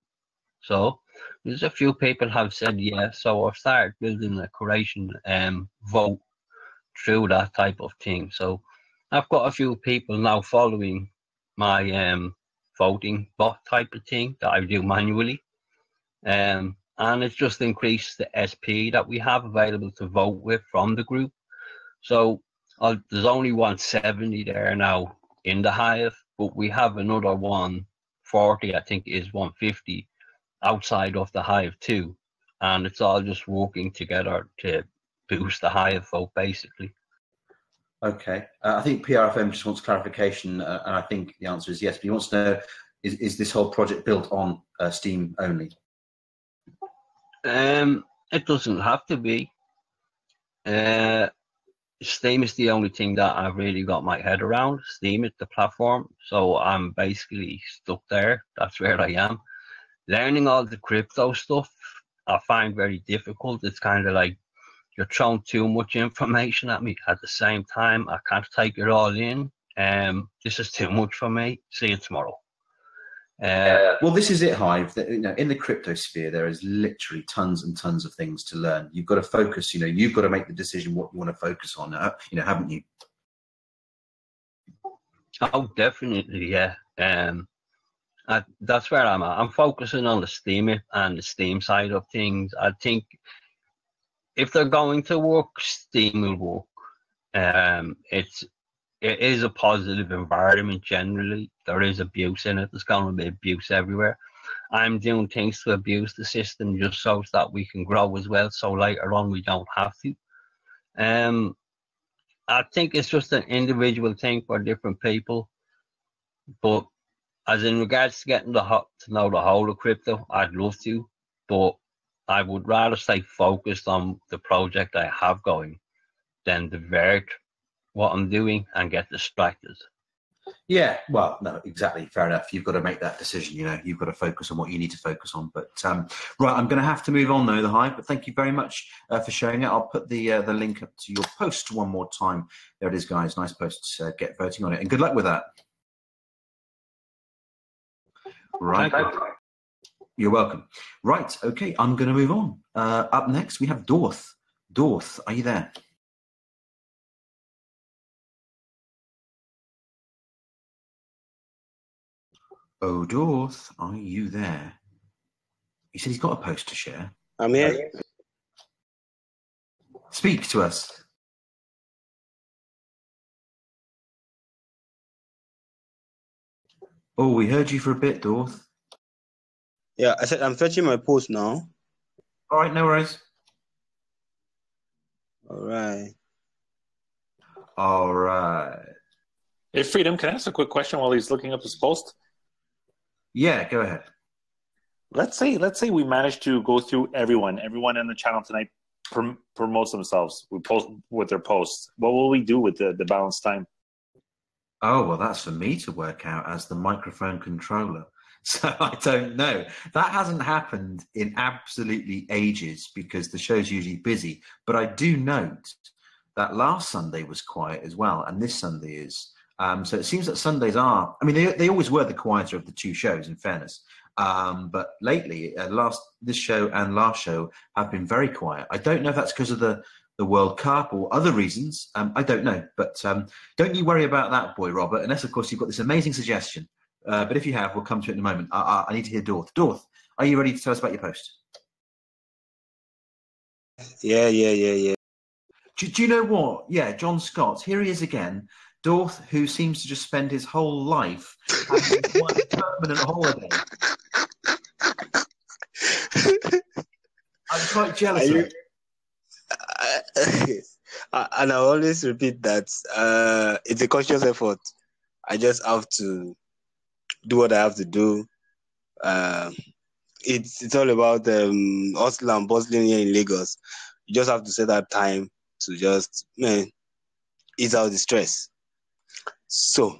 So there's a few people have said yes. So I've started building a curation vote through that type of thing. So I've got a few people now following my voting bot type of thing that I do manually. And it's just increased the SP that we have available to vote with from the group. So there's only 170 there now in the Hive, but we have another 140, I think it is 150 outside of the Hive too. And it's all just working together to boost the Hive vote, basically. Okay. I think PRFM just wants clarification, and I think the answer is yes. But he wants to know, is this whole project built on Steam only? It doesn't have to be. Steam is the only thing that I've really got my head around. Steam is the platform, so I'm basically stuck there. That's where I am. Learning all the crypto stuff, I find very difficult. It's kind of like you're throwing too much information at me at the same time. I can't take it all in. This is too much for me. See you tomorrow. Well, this is it, Hive. In the crypto sphere, there is literally tons and tons of things to learn. You've got to focus. You've got to make the decision what you want to focus on. Haven't you? Oh, definitely, yeah. That's where I'm at. I'm focusing on the Steam and the Steam side of things. I think if they're going to work, Steam will work. It is a positive environment generally. There is abuse in it. There's going to be abuse everywhere. I'm doing things to abuse the system just so that we can grow as well. So later on, we don't have to. I think it's just an individual thing for different people. But as in regards to getting to know the whole of crypto, I'd love to. But I would rather stay focused on the project I have going than divert what I'm doing and get distracted. Yeah, well, no, exactly. Fair enough. You've got to make that decision. You've got to focus on what you need to focus on. But right, I'm going to have to move on though, the Hive. But thank you very much for sharing it. I'll put the link up to your post one more time. There it is, guys. Nice posts. Get voting on it, and good luck with that. Right. You're welcome. Right. Okay. I'm going to move on. Up next, we have Dorth. Dorth, are you there? Oh, Dorth, are you there? He said he's got a post to share. I'm here. Speak to us. Oh, we heard you for a bit, Dorth. Yeah, I said I'm fetching my post now. All right, no worries. All right. All right. Hey, Freedom, can I ask a quick question while he's looking up his post? Yeah, go ahead. Let's say we managed to go through everyone in the channel tonight promotes themselves. We post with their posts. What will we do with the balanced time? Oh, well, that's for me to work out as the microphone controller. So I don't know. That hasn't happened in absolutely ages because the show's usually busy. But I do note that last Sunday was quiet as well, and this Sunday is. So it seems that Sundays are, I mean, they always were the quieter of the two shows, in fairness. But lately, this show and last show have been very quiet. I don't know if that's because of the World Cup or other reasons. I don't know. But don't you worry about that, boy, Robert, unless, of course, you've got this amazing suggestion. But if you have, we'll come to it in a moment. I need to hear Dorth. Dorth, are you ready to tell us about your post? Yeah. Do you know what? Yeah, John Scott. Here he is again. Dorth, who seems to just spend his whole life having one permanent holiday. I'm quite jealous of it. And I always repeat that it's a conscious effort. I just have to do what I have to do. It's all about hustle and bustling here in Lagos. You just have to set that time to just ease out the stress. So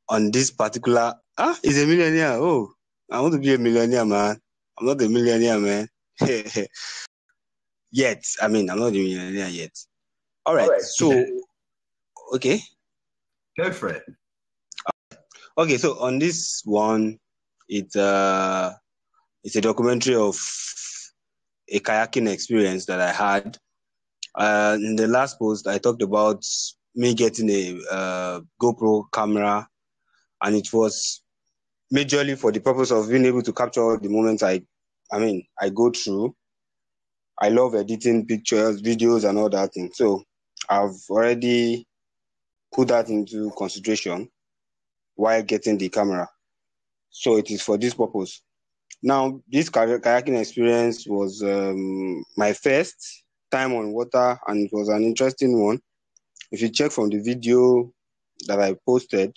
on this particular he's a millionaire. Oh, I want to be a millionaire, man. I'm not a millionaire, man. Yet. I mean, I'm not a millionaire yet. All right. So okay. Go for it. Okay, so on this one, it's a documentary of a kayaking experience that I had. In the last post, I talked about me getting a GoPro camera, and it was majorly for the purpose of being able to capture all the moments I go through. I love editing pictures, videos, and all that thing. So I've already put that into consideration while getting the camera. So it is for this purpose. Now, this kayaking experience was my first time on water, and it was an interesting one. If you check from the video that I posted,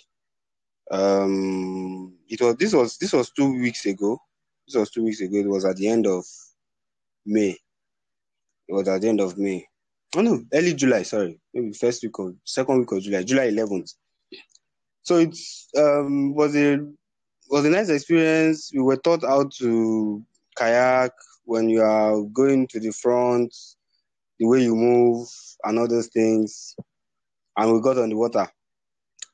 this was 2 weeks ago. This was 2 weeks ago. It was at the end of May. Oh no, early July. Sorry, maybe second week of July, July 11th. So it was a nice experience. We were taught how to kayak when you are going to the front, the way you move, and all those things. And we got on the water.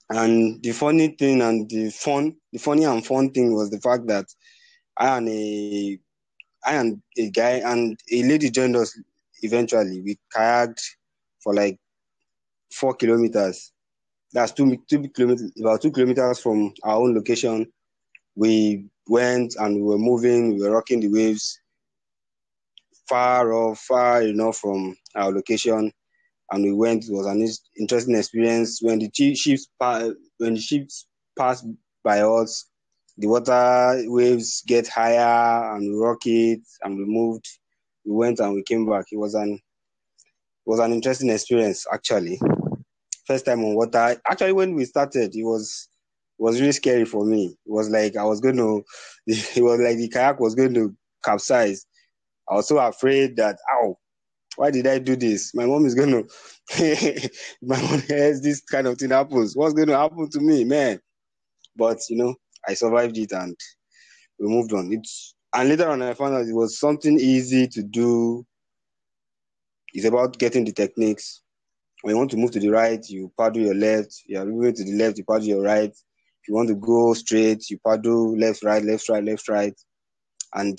And the funny thing and the funny and fun thing was the fact that I and a guy and a lady joined us eventually. We kayaked for like 4 kilometers. That's 2 kilometers, about 2 kilometers from our own location. We went and we were moving, we were rocking the waves far enough from our location. And we went. It was an interesting experience. When the ships passed by us, the water waves get higher and we rock it and we moved. We went and we came back. It was an interesting experience, actually. First time on water. Actually, when we started, it was really scary for me. It was like the kayak was going to capsize. I was so afraid that, why did I do this? My mom is going to, my mom hears this kind of thing happens. What's going to happen to me, man? But, I survived it and we moved on. And later on, I found out it was something easy to do. It's about getting the techniques. When you want to move to the right, you paddle your left. You are moving to the left, you paddle your right. If you want to go straight, you paddle left, right, left, right, left, right. And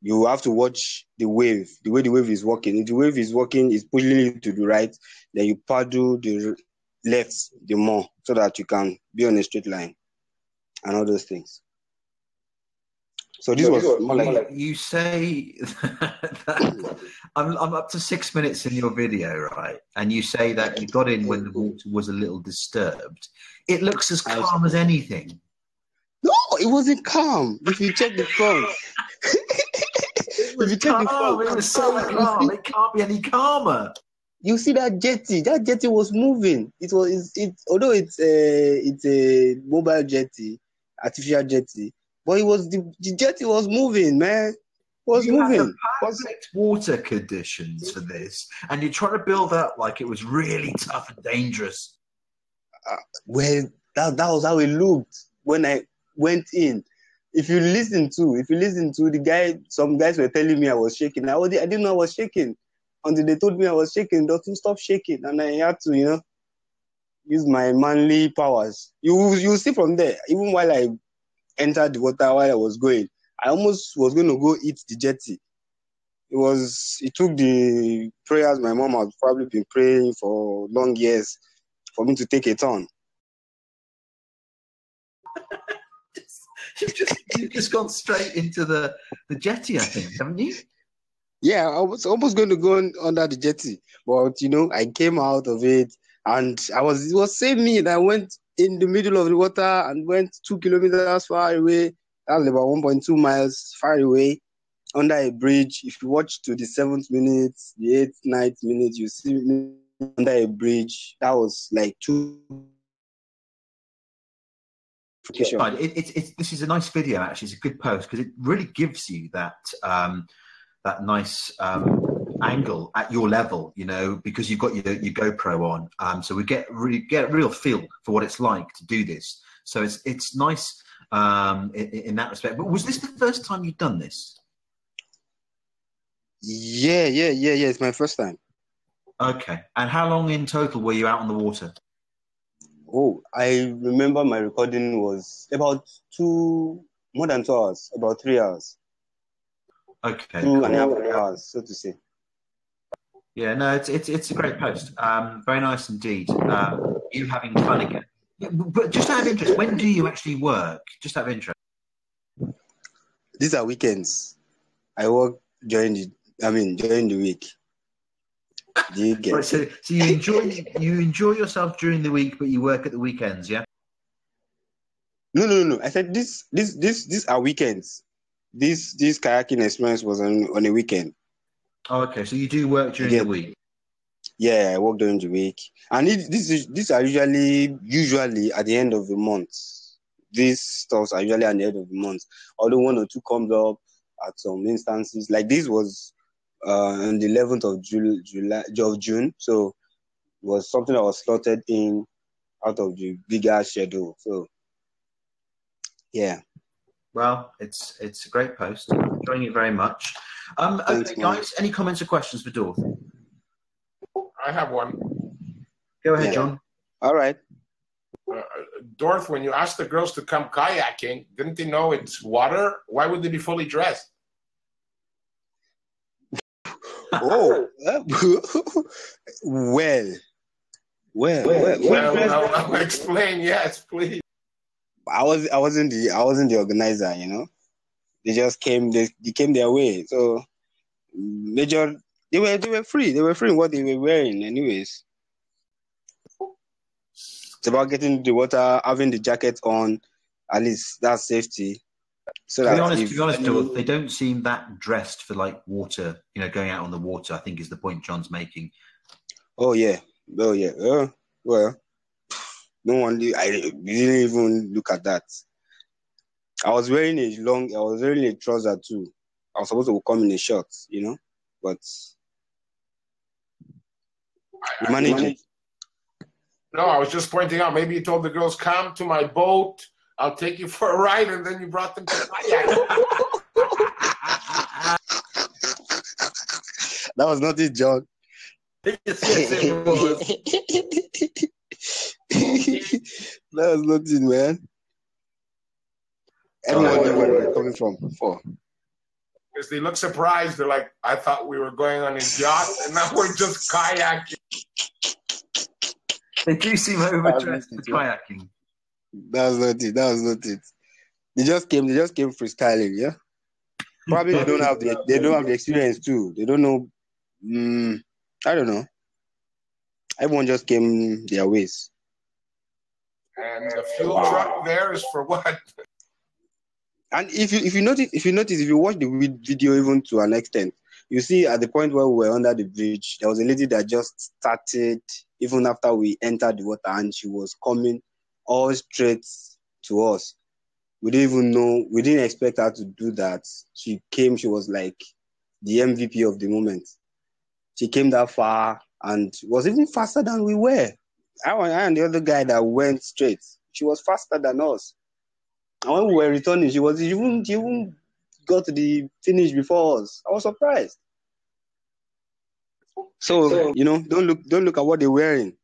you have to watch the wave, the way the wave is working. If the wave is working, it's pushing you to the right, then you paddle the left the more so that you can be on a straight line and all those things. So this was more like... You say that I'm up to 6 minutes in your video, right? And you say that you got in when the water was a little disturbed. It looks as calm as anything. No, it wasn't calm. If you check the front. It was calm. It was so calm. It can't be any calmer. You see that jetty? That jetty was moving. Although it's a mobile jetty, artificial jetty, but the jetty was moving, man. It was moving. Had the perfect water conditions for this, and you're trying to build up like it was really tough and dangerous. Well, that was how it looked when went in. If you listen to the guy, some guys were telling me I was shaking. I didn't know I was shaking until they told me I was shaking. Don't stop shaking, and I had to, use my manly powers. You see from there, even while I entered the water, while I was going, I almost was going to go eat the jetty. It took the prayers my mom had probably been praying for long years for me to take a turn. You've just gone straight into the jetty, I think, haven't you? Yeah, I was almost going to go under the jetty, but I came out of it, and it was same me that I went in the middle of the water and went 2 kilometers far away. That's about 1.2 miles far away under a bridge. If you watch to the 7th minute, the 8th, 9th minute, you see me under a bridge. That was like 2. This is a nice video, actually. It's a good post because it really gives you that nice angle at your level, because you've got your GoPro on. So we get a real feel for what it's like to do this. So it's nice in that respect. But was this the first time you'd done this? Yeah. It's my first time. Okay. And how long in total were you out on the water? Oh, I remember my recording was about more than 2 hours, about 3 hours. Okay. 2.5 hours, so to say. Yeah, no, it's a great post. Very nice indeed. You having fun again. But just out of interest, when do you actually work? Just out of interest. These are weekends. I work during the week. Do you get? Right, so you enjoy yourself during the week, but you work at the weekends, yeah? No. I said these are weekends. This kayaking experience was on a weekend. Oh, okay. So you do work during the week? Yeah, I work during the week, and these are usually at the end of the month. These stuffs are usually at the end of the month. Although 1 or 2 comes up at some instances. Like this was on the 11th of June, so it was something that was slotted in out of the bigger schedule. So yeah. Well, it's a great post. I'm enjoying it very much. Thanks, okay, guys, any comments or questions for Dorth? I have one. Go ahead, John. All right. Dorth, when you asked the girls to come kayaking, didn't they know it's water? Why would they be fully dressed? Oh, well, I'll explain. Yes, please. I wasn't the organizer, They just came. They came their way. So they were free. They were free in what they were wearing, anyways. It's about getting the water, having the jacket on. At least that's safety. So to be honest, Dorth, they don't seem that dressed for like water. Going out on the water, I think is the point John's making. Oh yeah. Well, no one. I didn't even look at that. I was wearing a trouser too. I was supposed to come in a short, but we managed it. No, I was just pointing out. Maybe you told the girls, "Come to my boat. I'll take you for a ride," and then you brought them to kayak. That was not it, John. Yes, it was. That was not it, man. Everyone knew where we were coming from. Because they look surprised. They're like, "I thought we were going on a yacht, and now we're just kayaking." They do seem overdressed for kayaking. That was not it. They just came freestyling, yeah. Probably they don't have the experience too. They don't know. I don't know. Everyone just came their ways. And the fuel truck there is for what? And if you watch the video even to an extent, you see at the point where we were under the bridge, there was a lady that just started even after we entered the water, and she was coming all straight to us. We didn't even know. We didn't expect her to do that. She came. She was like the MVP of the moment. She came that far and was even faster than we were. I and the other guy that went straight. She was faster than us. And when we were returning, she even got to the finish before us. I was surprised. So don't look at what they're wearing.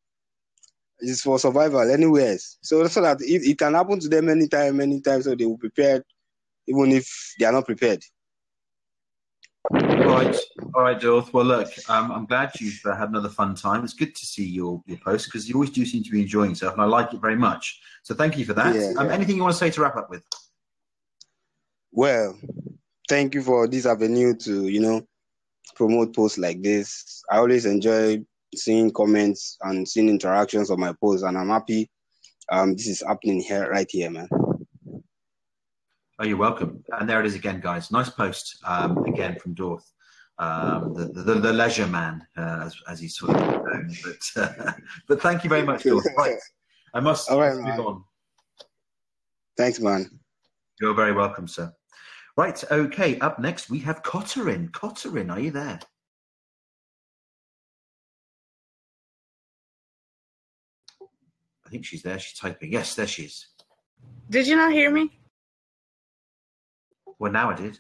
It's for survival anywhere. So that if it can happen to them anytime, so they will be prepared, even if they are not prepared. All right, Dorth. Well, look, I'm glad you've had another fun time. It's good to see your posts because you always do seem to be enjoying yourself, and I like it very much. So thank you for that. Yeah. Anything you want to say to wrap up with? Well, thank you for this avenue to promote posts like this. I always enjoy seeing comments and seeing interactions of my posts, and I'm happy this is happening right here, man. Oh, you're welcome. And there it is again, guys. Nice post again from Dorth, the leisure man, as he's sort of known. But thank you very much, Dorth. Right, I must move on. Thanks, man. You're very welcome, sir. Right, okay. Up next, we have Cotterin. Cotterin, are you there? I think she's there. She's typing. Yes, there she is. Did you not hear me? Well, now I did.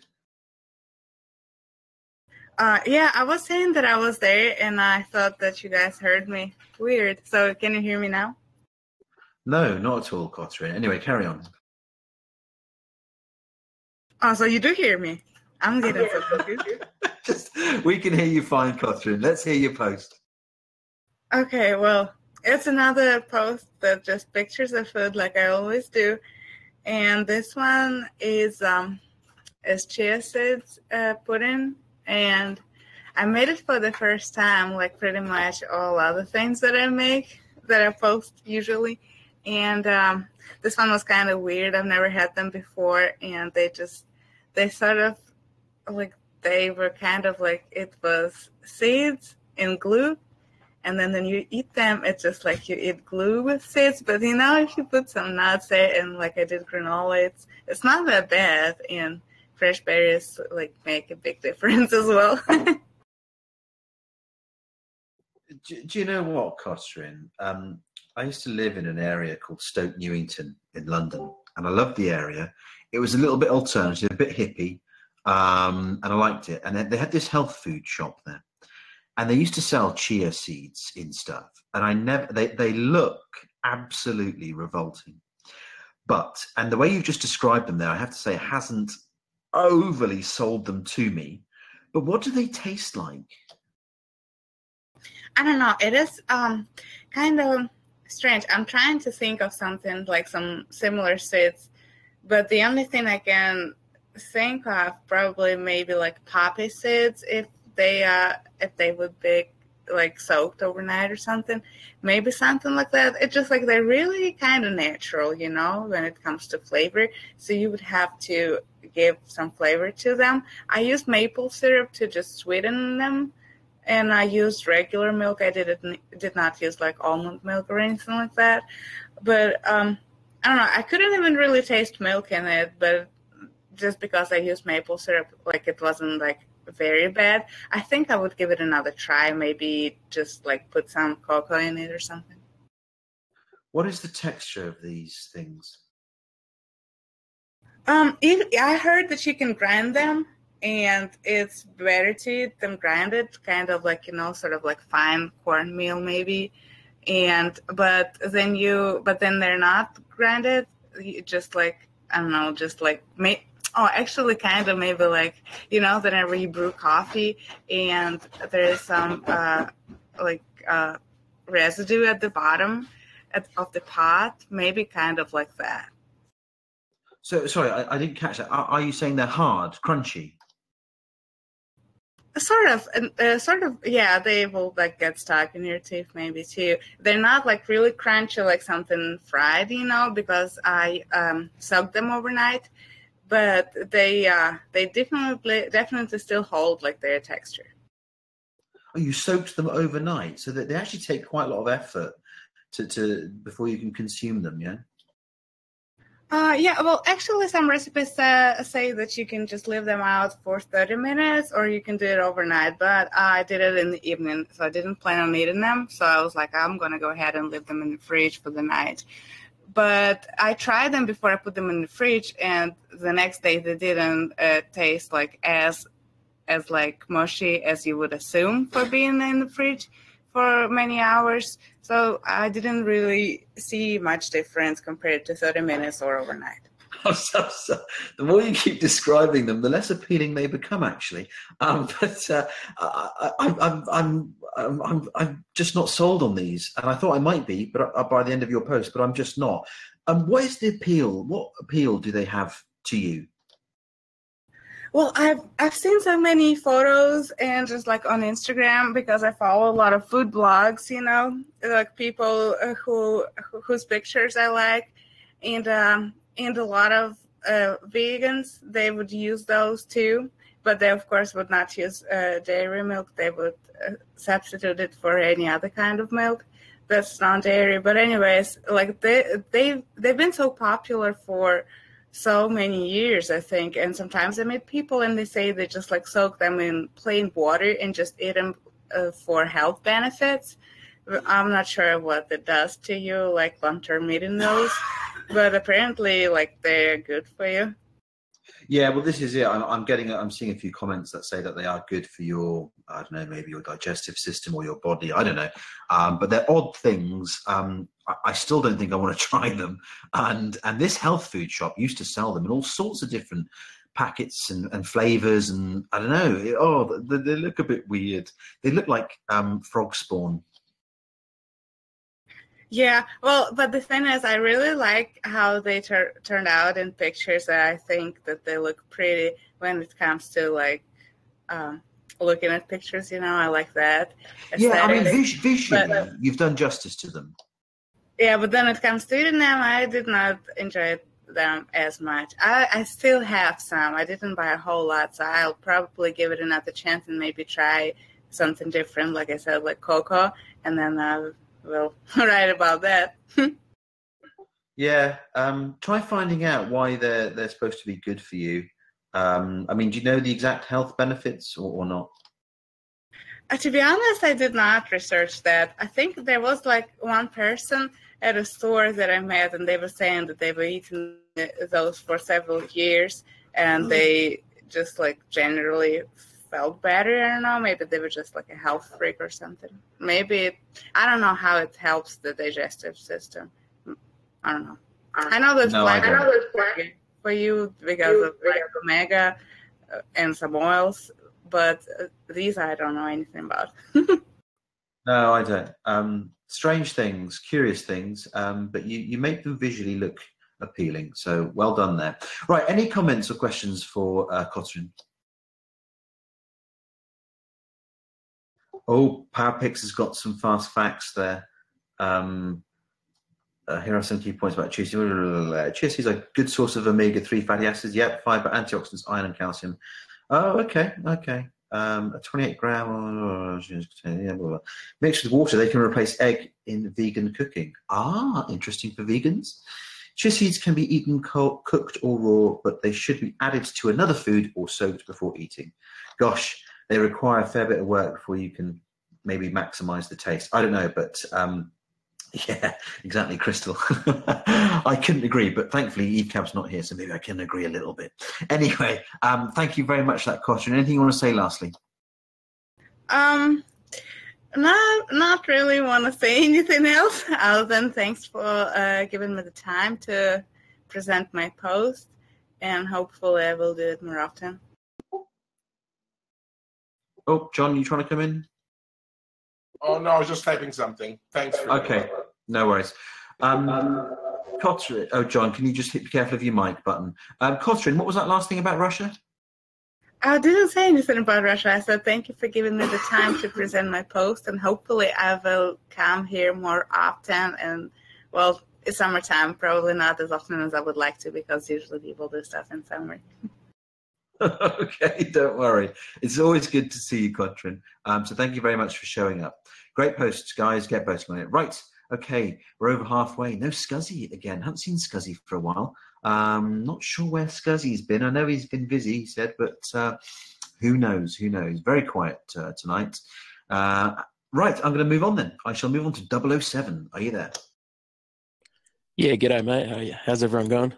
Yeah, I was saying that I was there, and I thought that you guys heard me. Weird. So can you hear me now? No, not at all, Cotterin. Anyway, carry on. Oh, so you do hear me. I'm getting so confused. We can hear you fine, Cotterin. Let's hear your post. Okay, well, it's another post that just pictures of food like I always do. And this one is chia seeds pudding. And I made it for the first time, like pretty much all other things that I make, that I post usually. And this one was kind of weird. I've never had them before. And they sort of, like, they were kind of like, it was seeds in glue. And then when you eat them, it's just like you eat glue with seeds. But, if you put some nuts there and, like, I did granola, it's not that bad. And fresh berries, like, make a big difference as well. Do you know what, Cotterin? I used to live in an area called Stoke Newington in London, and I loved the area. It was a little bit alternative, a bit hippie, and I liked it. And they had this health food shop there. And they used to sell chia seeds in stuff. And they look absolutely revolting. And the way you've just described them there, I have to say, hasn't overly sold them to me. But what do they taste like? I don't know. It is kind of strange. I'm trying to think of something like some similar seeds. But the only thing I can think of probably maybe like poppy seeds if they would be like soaked overnight or something, maybe something like that. It's just like they're really kind of natural, when it comes to flavor. So you would have to give some flavor to them. I used maple syrup to just sweeten them, and I used regular milk. I did not use like almond milk or anything like that. But I don't know. I couldn't even really taste milk in it, but just because I used maple syrup, like it wasn't like very bad. I think I would give it another try. Maybe just like put some cocoa in it or something. What is the texture of these things? I heard that you can grind them, and it's better to eat them grinded, kind of like sort of like fine cornmeal maybe. But then they're not grinded. You just like I don't know, just like actually kind of maybe like, whenever you brew coffee and there's some residue at the bottom of the pot, maybe kind of like that. So, sorry, I didn't catch that. Are you saying they're hard, crunchy? Sort of, yeah, they will like get stuck in your teeth maybe too. They're not like really crunchy like something fried, because I soaked them overnight. But they definitely still hold like their texture. Oh, you soaked them overnight, so that they actually take quite a lot of effort to before you can consume them, yeah? Yeah, well, actually some recipes say that you can just leave them out for 30 minutes or you can do it overnight, but I did it in the evening, so I didn't plan on eating them, so I was like, I'm going to go ahead and leave them in the fridge for the night. but I tried them before I put them in the fridge, and the next day they didn't taste like as like mushy as you would assume for being in the fridge for many hours. So I didn't really see much difference compared to 30 minutes or overnight. The more you keep describing them, the less appealing they become, actually. But I'm just not sold on these, and I thought I might be, but by the end of your post, but I'm just not. What is the appeal? What appeal do they have to you? Well, I've seen so many photos and just like on Instagram, because I follow a lot of food blogs, you know, like people whose pictures I like, and a lot of vegans, they would use those too, but they of course would not use dairy milk. They would substitute it for any other kind of milk that's non-dairy. But anyways, like they've been so popular for so many years, I think. And sometimes I meet people and they say they just like soak them in plain water and just eat them for health benefits. I'm not sure what it does to you, like long-term eating those, but apparently like they're good for you. Yeah, well, this is it. I'm seeing a few comments that say that they are good for your, I don't know, maybe your digestive system or your body. I don't know. But they're odd things. I still don't think I want to try them. And this health food shop used to sell them in all sorts of different packets and flavors. And I don't know. They look a bit weird. They look like frog spawn. Yeah, well, but the thing is, I really like how they turned out in pictures. I think that they look pretty when it comes to like looking at pictures. You know, I like that. Yeah, I mean, visually, you've done justice to them. Yeah, but then it comes to eating them, I did not enjoy them as much. I still have some. I didn't buy a whole lot, so I'll probably give it another chance and maybe try something different, like I said, like cocoa, and then we'll write about that. Yeah, try finding out why they're supposed to be good for you. I mean, do you know the exact health benefits or not? To be honest, I did not research that. I think there was like one person at a store that I met, and they were saying that they were eating those for several years, and they just like generally felt better. I don't know. Maybe they were just like a health freak or something. Maybe I don't know how it helps the digestive system. I don't know. I know that's for you because of like omega and some oils, but these I don't know anything about. No, I don't. Strange things, curious things, but you make them visually look appealing. So well done there. Right, any comments or questions for Kotrin? Oh, PowerPix has got some fast facts there. Here are some key points about chia seeds. Chia seeds are a good source of omega-3 fatty acids. Yep, fiber, antioxidants, iron, and calcium. Oh, okay. A 28 gram mixed with water, they can replace egg in vegan cooking. Interesting for vegans. Chia seeds can be eaten cooked or raw, but they should be added to another food or soaked before eating. Gosh, they require a fair bit of work before you can maybe maximize the taste. I don't know, but yeah, exactly, Crystal. I couldn't agree, but thankfully Eve Cab's not here, so maybe I can agree a little bit. Anyway, thank you very much for that, Kotrin. Anything you want to say lastly? Not really want to say anything else other than thanks for giving me the time to present my post, and hopefully I will do it more often. Oh, John, you trying to come in? Oh, no, I was just typing something. Thanks. Okay, no worries. Kotrin, oh, John, can you just be careful of your mic button? Kotrin, what was that last thing about Russia? I didn't say anything about Russia. I said thank you for giving me the time to present my post, and hopefully I will come here more often. And, well, it's summertime, probably not as often as I would like to, because usually people do stuff in summer. Okay, don't worry. It's always good to see you, Kotrin. So thank you very much for showing up. Great posts, guys. Get posting on it. Right. Okay, we're over halfway. No Scuzzy again. Haven't seen Scuzzy for a while. Not sure where Scuzzy's been. I know he's been busy, he said, but who knows? Who knows? Very quiet tonight. Right, I'm going to move on then. I shall move on to 007. Are you there? Yeah, g'day, mate. How's everyone going?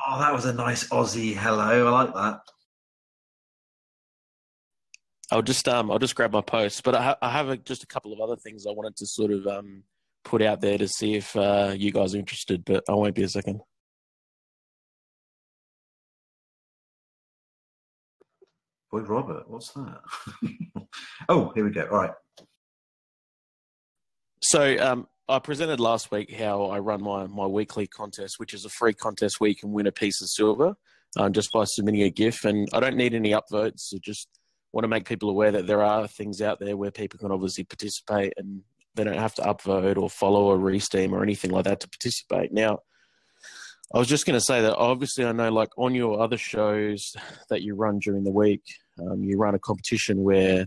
Oh, that was a nice Aussie hello. I like that. I'll just grab my post, but I have just a couple of other things I wanted to sort of put out there to see if you guys are interested. But I won't be a second. Boy, Robert, what's that? Oh, here we go. All right. So I presented last week how I run my weekly contest, which is a free contest where you can win a piece of silver just by submitting a GIF. And I don't need any upvotes. So just want to make people aware that there are things out there where people can obviously participate and they don't have to upvote or follow a resteem or anything like that to participate. Now, I was just going to say that obviously I know like on your other shows that you run during the week, you run a competition where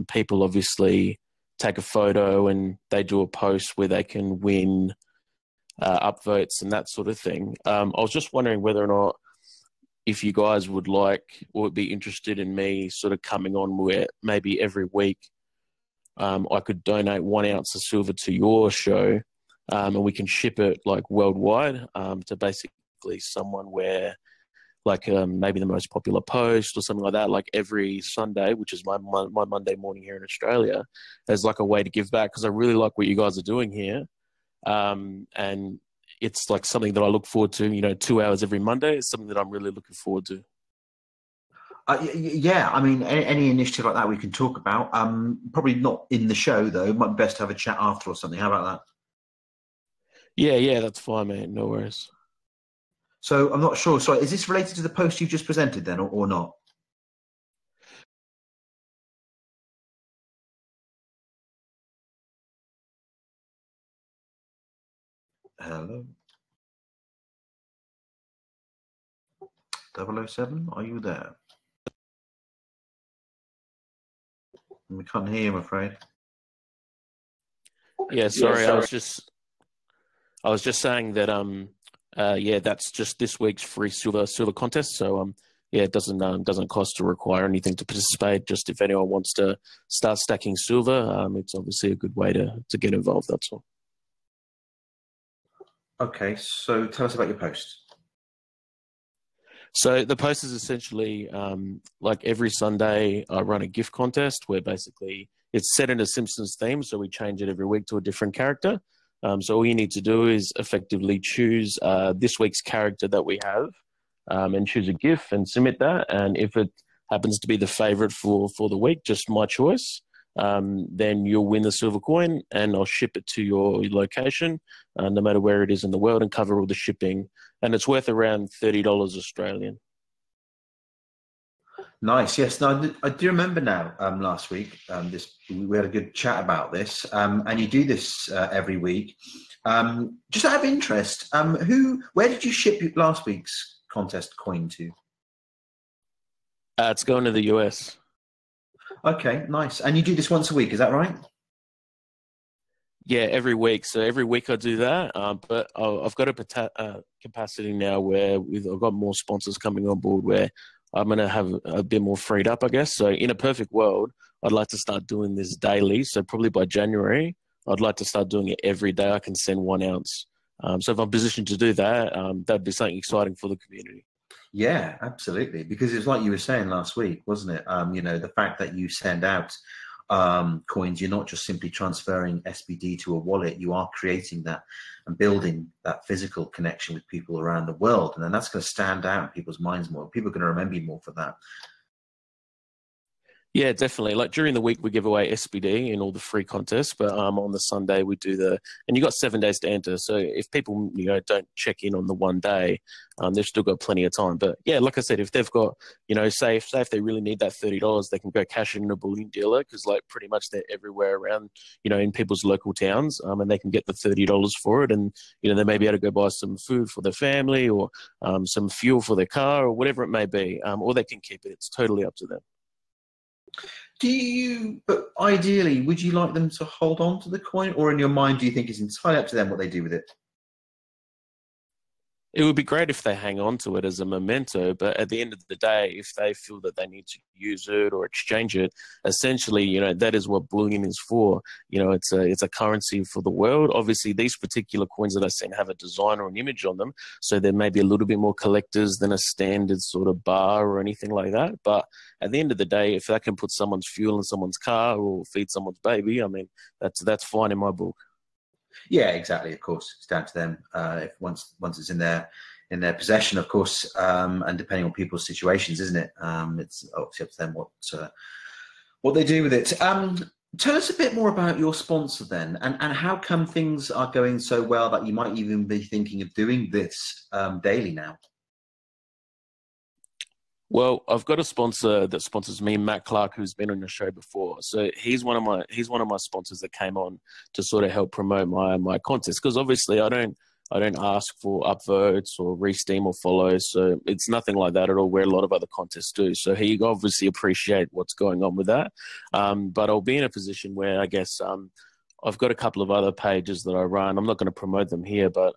people obviously take a photo and they do a post where they can win upvotes and that sort of thing. I was just wondering whether or not if you guys would like or would be interested in me sort of coming on where maybe every week I could donate 1 ounce of silver to your show and we can ship it like worldwide to basically someone where like maybe the most popular post or something like that, like every Sunday, which is my Monday morning here in Australia, as like a way to give back because I really like what you guys are doing here. And it's like something that I look forward to, 2 hours every Monday is something that I'm really looking forward to. Yeah, I mean, any initiative like that we can talk about. Probably not in the show, though. Might be best to have a chat after or something. How about that? Yeah, that's fine, mate. No worries. So I'm not sure. Sorry, is this related to the post you just presented then or not? Hello? 007, are you there? We can't hear you, I'm afraid. Yeah, sorry. I was just saying that that's just this week's free silver contest. So it doesn't cost to require anything to participate. Just if anyone wants to start stacking silver, it's obviously a good way to get involved. That's all. Okay, so tell us about your post. So the post is essentially like every Sunday I run a gift contest where basically it's set in a Simpsons theme, so we change it every week to a different character. So all you need to do is effectively choose this week's character that we have and choose a GIF and submit that. And if it happens to be the favorite for the week, just my choice, then you'll win the silver coin and I'll ship it to your location, no matter where it is in the world, and cover all the shipping. And it's worth around $30 Australian. Nice. Yes. No, I do remember now. Last week, we had a good chat about this, and you do this every week. Just out of interest, where did you ship last week's contest coin to? It's going to the US. Okay, nice. And you do this once a week, is that right? Yeah, every week. So every week I do that. But I've got a capacity now where I've got more sponsors coming on board where I'm going to have a bit more freed up, I guess. So in a perfect world, I'd like to start doing this daily. So probably by January, I'd like to start doing it every day. I can send 1 ounce. So if I'm positioned to do that, that'd be something exciting for the community. Yeah, absolutely. Because it's like you were saying last week, wasn't it? The fact that you send out coins, you're not just simply transferring SBD to a wallet, you are creating that and building that physical connection with people around the world. And then that's going to stand out in people's minds more. People are going to remember you more for that. Yeah, definitely. Like during the week, we give away SBD in all the free contests, but on the Sunday we do and you got 7 days to enter. So if people don't check in on the one day, they've still got plenty of time. But yeah, like I said, if they've got say if they really need that $30, they can go cash it in a bullion dealer because like pretty much they're everywhere around in people's local towns, and they can get the $30 for it, and they may be able to go buy some food for their family or some fuel for their car or whatever it may be, or they can keep it. It's totally up to them. But ideally, would you like them to hold on to the coin, or in your mind, do you think it's entirely up to them what they do with it? It would be great if they hang on to it as a memento, but at the end of the day, if they feel that they need to use it or exchange it, essentially, that is what bullion is for. It's a currency for the world. Obviously, these particular coins that I sent have a design or an image on them, so there may be a little bit more collectors than a standard sort of bar or anything like that. But at the end of the day, if that can put someone's fuel in someone's car or feed someone's baby, I mean, that's fine in my book. Yeah, exactly. Of course, it's down to them. If once it's in their possession, of course, and depending on people's situations, isn't it? It's obviously up to them what they do with it. Tell us a bit more about your sponsor then, and how come things are going so well that you might even be thinking of doing this daily now? Well, I've got a sponsor that sponsors me, Matt Clark, who's been on your show before. So he's one of my sponsors that came on to sort of help promote my contest, because obviously I don't ask for upvotes or resteem or follow, so it's nothing like that at all, where a lot of other contests do. So he obviously appreciate what's going on with that. But I'll be in a position where I guess I've got a couple of other pages that I run. I'm not going to promote them here, but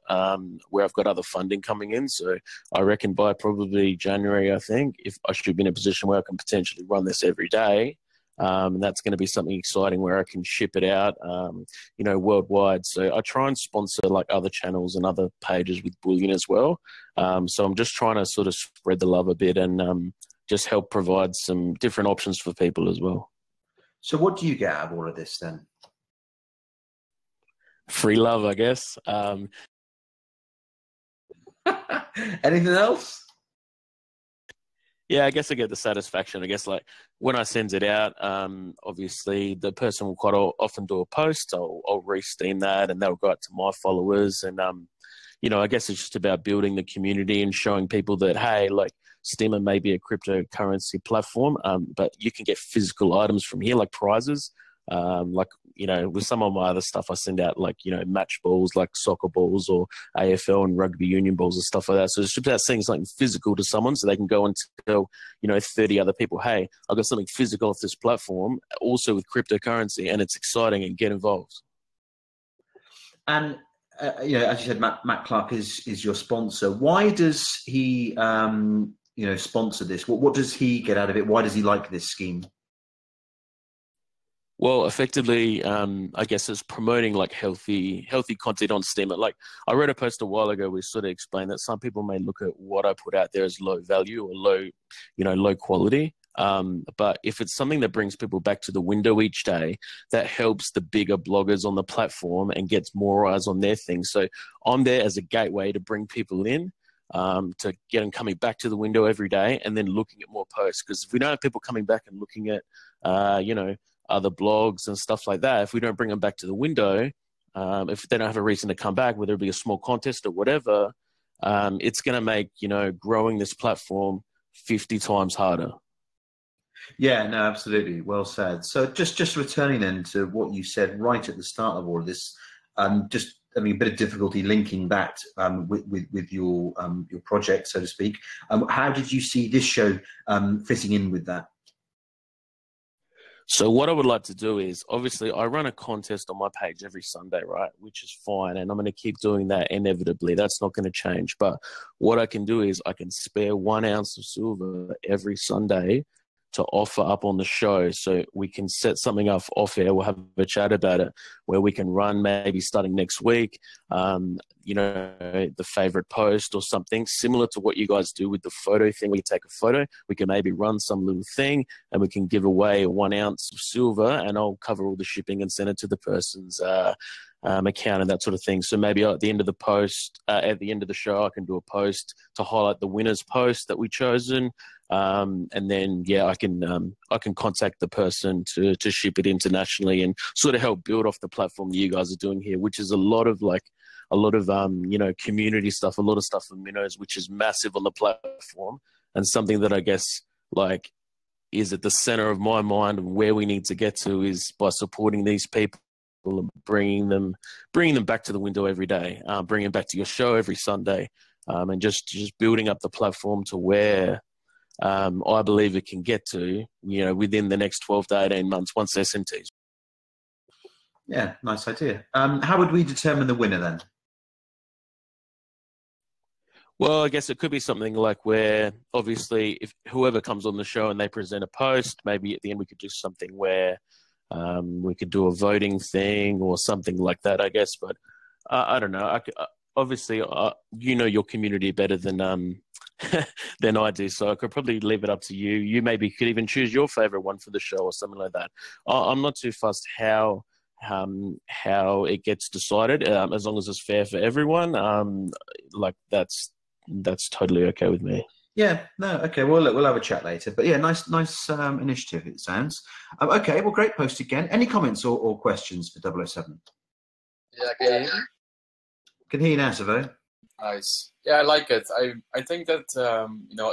where I've got other funding coming in. So I reckon by probably January, I think, if I should be in a position where I can potentially run this every day. And that's going to be something exciting where I can ship it out, worldwide. So I try and sponsor like other channels and other pages with bullion as well. So I'm just trying to sort of spread the love a bit and just help provide some different options for people as well. So what do you get out of all of this then? Free love, I guess. Anything else? Yeah, I guess I get the satisfaction. I guess like when I send it out, obviously the person will quite often do a post. I'll re-steam that and that'll go out to my followers. And, I guess it's just about building the community and showing people that, hey, like Steamer may be a cryptocurrency platform, but you can get physical items from here, like prizes. With some of my other stuff, I send out like, match balls, like soccer balls or AFL and rugby union balls and stuff like that. So it's just about seeing something physical to someone so they can go and tell, 30 other people, hey, I've got something physical off this platform, also with cryptocurrency, and it's exciting, and get involved. And, as you said, Matt Clark is your sponsor. Why does he, sponsor this? What does he get out of it? Why does he like this scheme? Well, effectively, I guess it's promoting like healthy content on Steamer. Like I wrote a post a while ago, we sort of explained that some people may look at what I put out there as low value or low quality. But if it's something that brings people back to the window each day, that helps the bigger bloggers on the platform and gets more eyes on their things. So I'm there as a gateway to bring people in, to get them coming back to the window every day and then looking at more posts. Because if we don't have people coming back and looking at, other blogs and stuff like that, if we don't bring them back to the window, if they don't have a reason to come back, whether it be a small contest or whatever, it's going to make, growing this platform 50 times harder. Yeah, no, absolutely. Well said. So just returning then to what you said right at the start of all of this, a bit of difficulty linking that with your project, so to speak. How did you see this show fitting in with that? So what I would like to do is, obviously, I run a contest on my page every Sunday, right? Which is fine, and I'm going to keep doing that inevitably. That's not going to change. But what I can do is I can spare 1 ounce of silver every Sunday to offer up on the show. So we can set something up off air. We'll have a chat about it where we can run maybe starting next week, the favorite post or something similar to what you guys do with the photo thing. We take a photo, we can maybe run some little thing and we can give away 1 ounce of silver and I'll cover all the shipping and send it to the person's account and that sort of thing. So maybe at the end of the post, at the end of the show, I can do a post to highlight the winner's post that we've chosen. And then, I can contact the person to ship it internationally and sort of help build off the platform that you guys are doing here, which is a lot of community stuff, a lot of stuff for minnows, which is massive on the platform and something that I guess is at the center of my mind and where we need to get to is by supporting these people and bringing them back to the window every day, bringing them back to your show every Sunday, and just building up the platform to where I believe it can get to, within the next 12 to 18 months once SMTs. Yeah, nice idea. How would we determine the winner then? Well, I guess it could be something like where, obviously, if whoever comes on the show and they present a post, maybe at the end we could do something where we could do a voting thing or something like that, I guess. But I don't know. Obviously, you know your community better than than I do, so I could probably leave it up to you. You maybe could even choose your favorite one for the show or something like that. I'm not too fussed how it gets decided, as long as it's fair for everyone. Like that's totally okay with me. Yeah, no, okay. Well, look, we'll have a chat later. But yeah, nice initiative. It sounds okay. Well, great post again. Any comments or questions for 007? Yeah, okay. Can hear you now, Savo. Nice. Yeah, I like it. I think that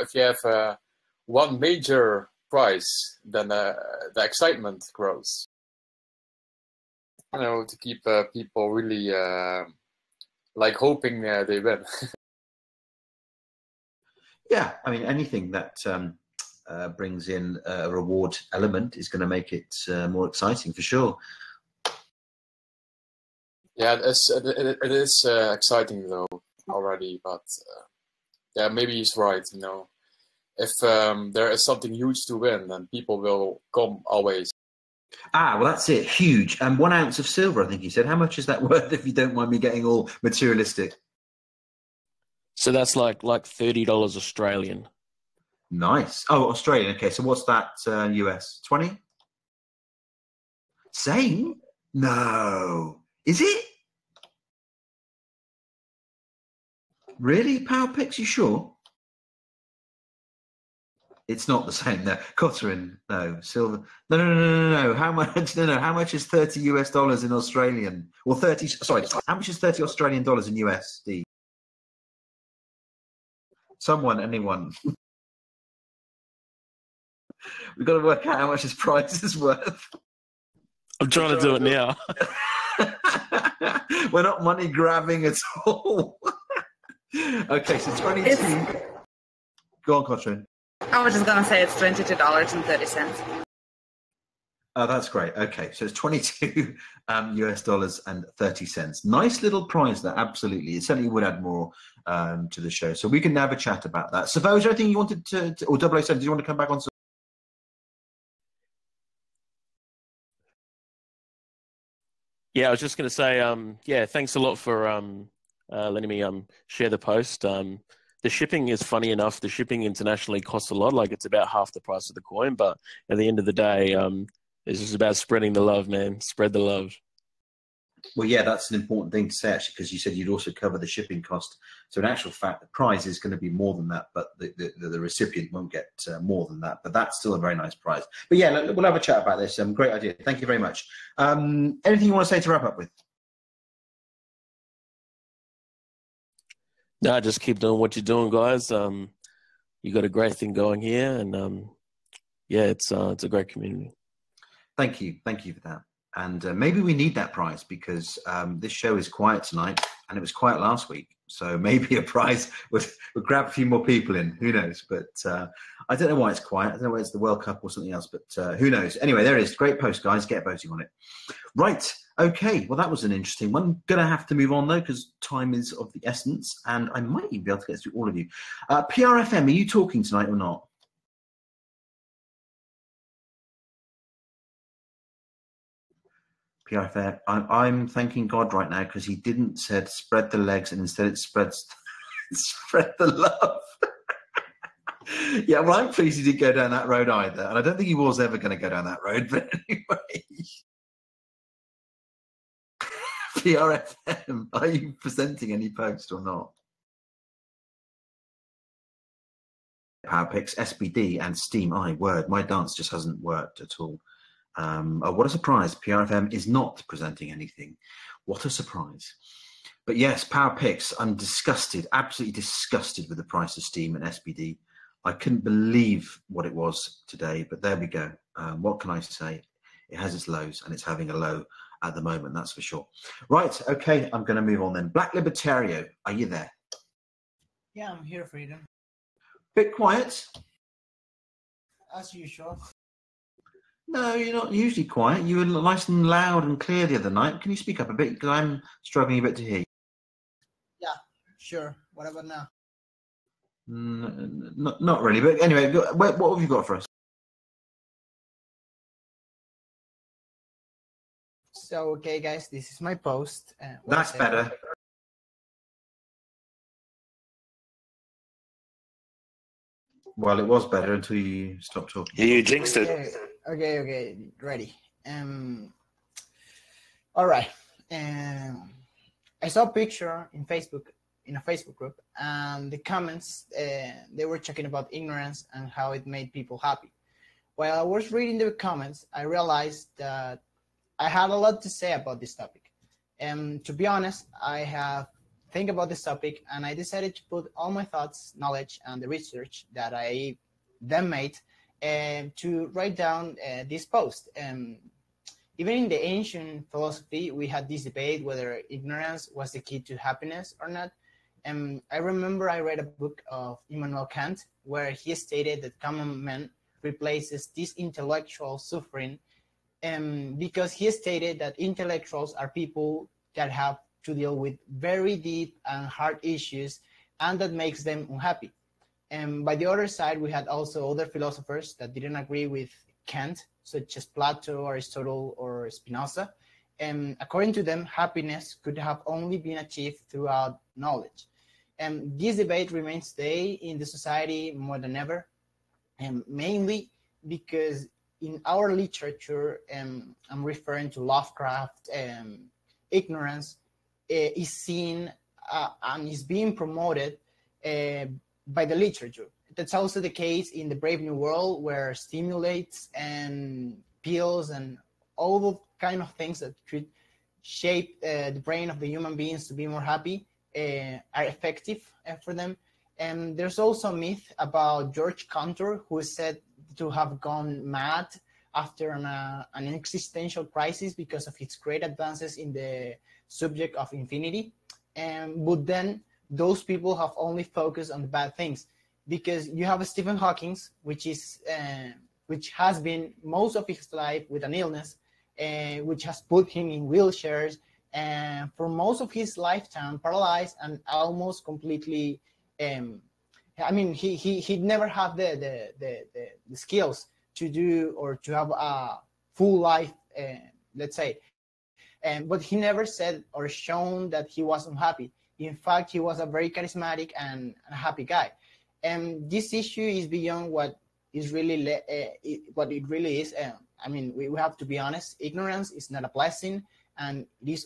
if you have one major prize, then the excitement grows. To keep people really hoping they win. Yeah, I mean, anything that brings in a reward element is going to make it more exciting for sure. Yeah, it is exciting though already, but yeah, maybe he's right. If there is something huge to win, then people will come always. Ah, well, that's it. Huge. And 1 ounce of silver, I think he said. How much is that worth, if you don't mind me getting all materialistic? So that's like $30 Australian. Nice. Oh, Australian. Okay, so what's that US? 20? Same? No. Is it? Really? Power picks, you sure? It's not the same. No. Cotterin, no. Silver. No. How much? No. How much is $30 US in Australian? Well, 30. Sorry. How much is 30 Australian dollars in USD? Someone, anyone. We've got to work out how much his price is worth. I'm trying to do it now. We're not money grabbing at all. Okay, so 22. Go on, Cotrin. I was just gonna say it's $22.30. Oh, that's great. Okay, so it's 22 US dollars and 30 cents. Nice little prize there, absolutely. It certainly would add more to the show. So we can have a chat about that. So, is there anything you wanted to or 007, do you want to come back on? Yeah, I was just going to say, yeah, thanks a lot for letting me share the post. The shipping is funny enough. The shipping internationally costs a lot. Like it's about half the price of the coin. But at the end of the day, it's just about spreading the love, man. Spread the love. Well, yeah, that's an important thing to say, actually, because you said you'd also cover the shipping cost. So in actual fact, the prize is going to be more than that, but the recipient won't get more than that. But that's still a very nice prize. But yeah, we'll have a chat about this. Great idea. Thank you very much. Anything you want to say to wrap up with? No, just keep doing what you're doing, guys. You got a great thing going here, and yeah, it's a great community. Thank you for that. And maybe we need that prize because this show is quiet tonight, and it was quiet last week. So maybe a prize would grab a few more people in. Who knows? But I don't know why it's quiet. I don't know whether it's the World Cup or something else. But who knows? Anyway, there it is. Great post, guys. Get voting on it. Right. Okay. Well, that was an interesting one. Going to have to move on, though, because time is of the essence. And I might even be able to get through all of you. PRFM, are you talking tonight or not? PRFM, I'm thanking God right now because he didn't said spread the legs and instead it spreads spread the love. Yeah, well, I'm pleased he didn't go down that road either. And I don't think he was ever going to go down that road. But anyway. PRFM, are you presenting any post or not? Power picks, SBD and Steam. Word, my dance just hasn't worked at all. What a surprise. PRFM is not presenting anything. What a surprise. But yes, Power Picks, I'm disgusted, absolutely disgusted with the price of Steam and SBD. I couldn't believe what it was today, but there we go. What can I say? It has its lows, and it's having a low at the moment, that's for sure. Right, okay, I'm going to move on then. Black Libertario, are you there? Yeah, I'm here, Freedom. Bit quiet? As usual. No, you're not usually quiet. You were nice and loud and clear the other night. Can you speak up a bit? Because I'm struggling a bit to hear you. Yeah, sure. What about now? Not really, but anyway, what have you got for us? So, okay, guys, this is my post. That's better. Well, it was better until you stopped talking. Yeah, you jinxed it. Okay, ready. All right. I saw a picture in Facebook, in a Facebook group, and the comments, they were talking about ignorance and how it made people happy. While I was reading the comments, I realized that I had a lot to say about this topic. And to be honest, I have think about this topic, and I decided to put all my thoughts, knowledge, and the research that I then made to write down this post. Even in the ancient philosophy, we had this debate whether ignorance was the key to happiness or not. I remember I read a book of Immanuel Kant where he stated that common man replaces this intellectual suffering, because he stated that intellectuals are people that have to deal with very deep and hard issues, and that makes them unhappy. And by the other side, we had also other philosophers that didn't agree with Kant, such as Plato, Aristotle, or Spinoza. And according to them, happiness could have only been achieved throughout knowledge. And this debate remains today in the society more than ever, and mainly because in our literature, I'm referring to Lovecraft, ignorance is seen and is being promoted by the literature. That's also the case in the Brave New World, where stimulates and pills and all the kind of things that could shape the brain of the human beings to be more happy are effective for them. And there's also a myth about George Cantor, who is said to have gone mad after an existential crisis because of his great advances in the subject of infinity. But then those people have only focused on the bad things, because you have Stephen Hawking, which has been most of his life with an illness, which has put him in wheelchairs, and for most of his lifetime paralyzed and almost completely. He never had the skills to do or to have a full life, let's say. But he never said or shown that he was unhappy. In fact, he was a very charismatic and a happy guy. And this issue is beyond what is really what it really is. We have to be honest. Ignorance is not a blessing, and it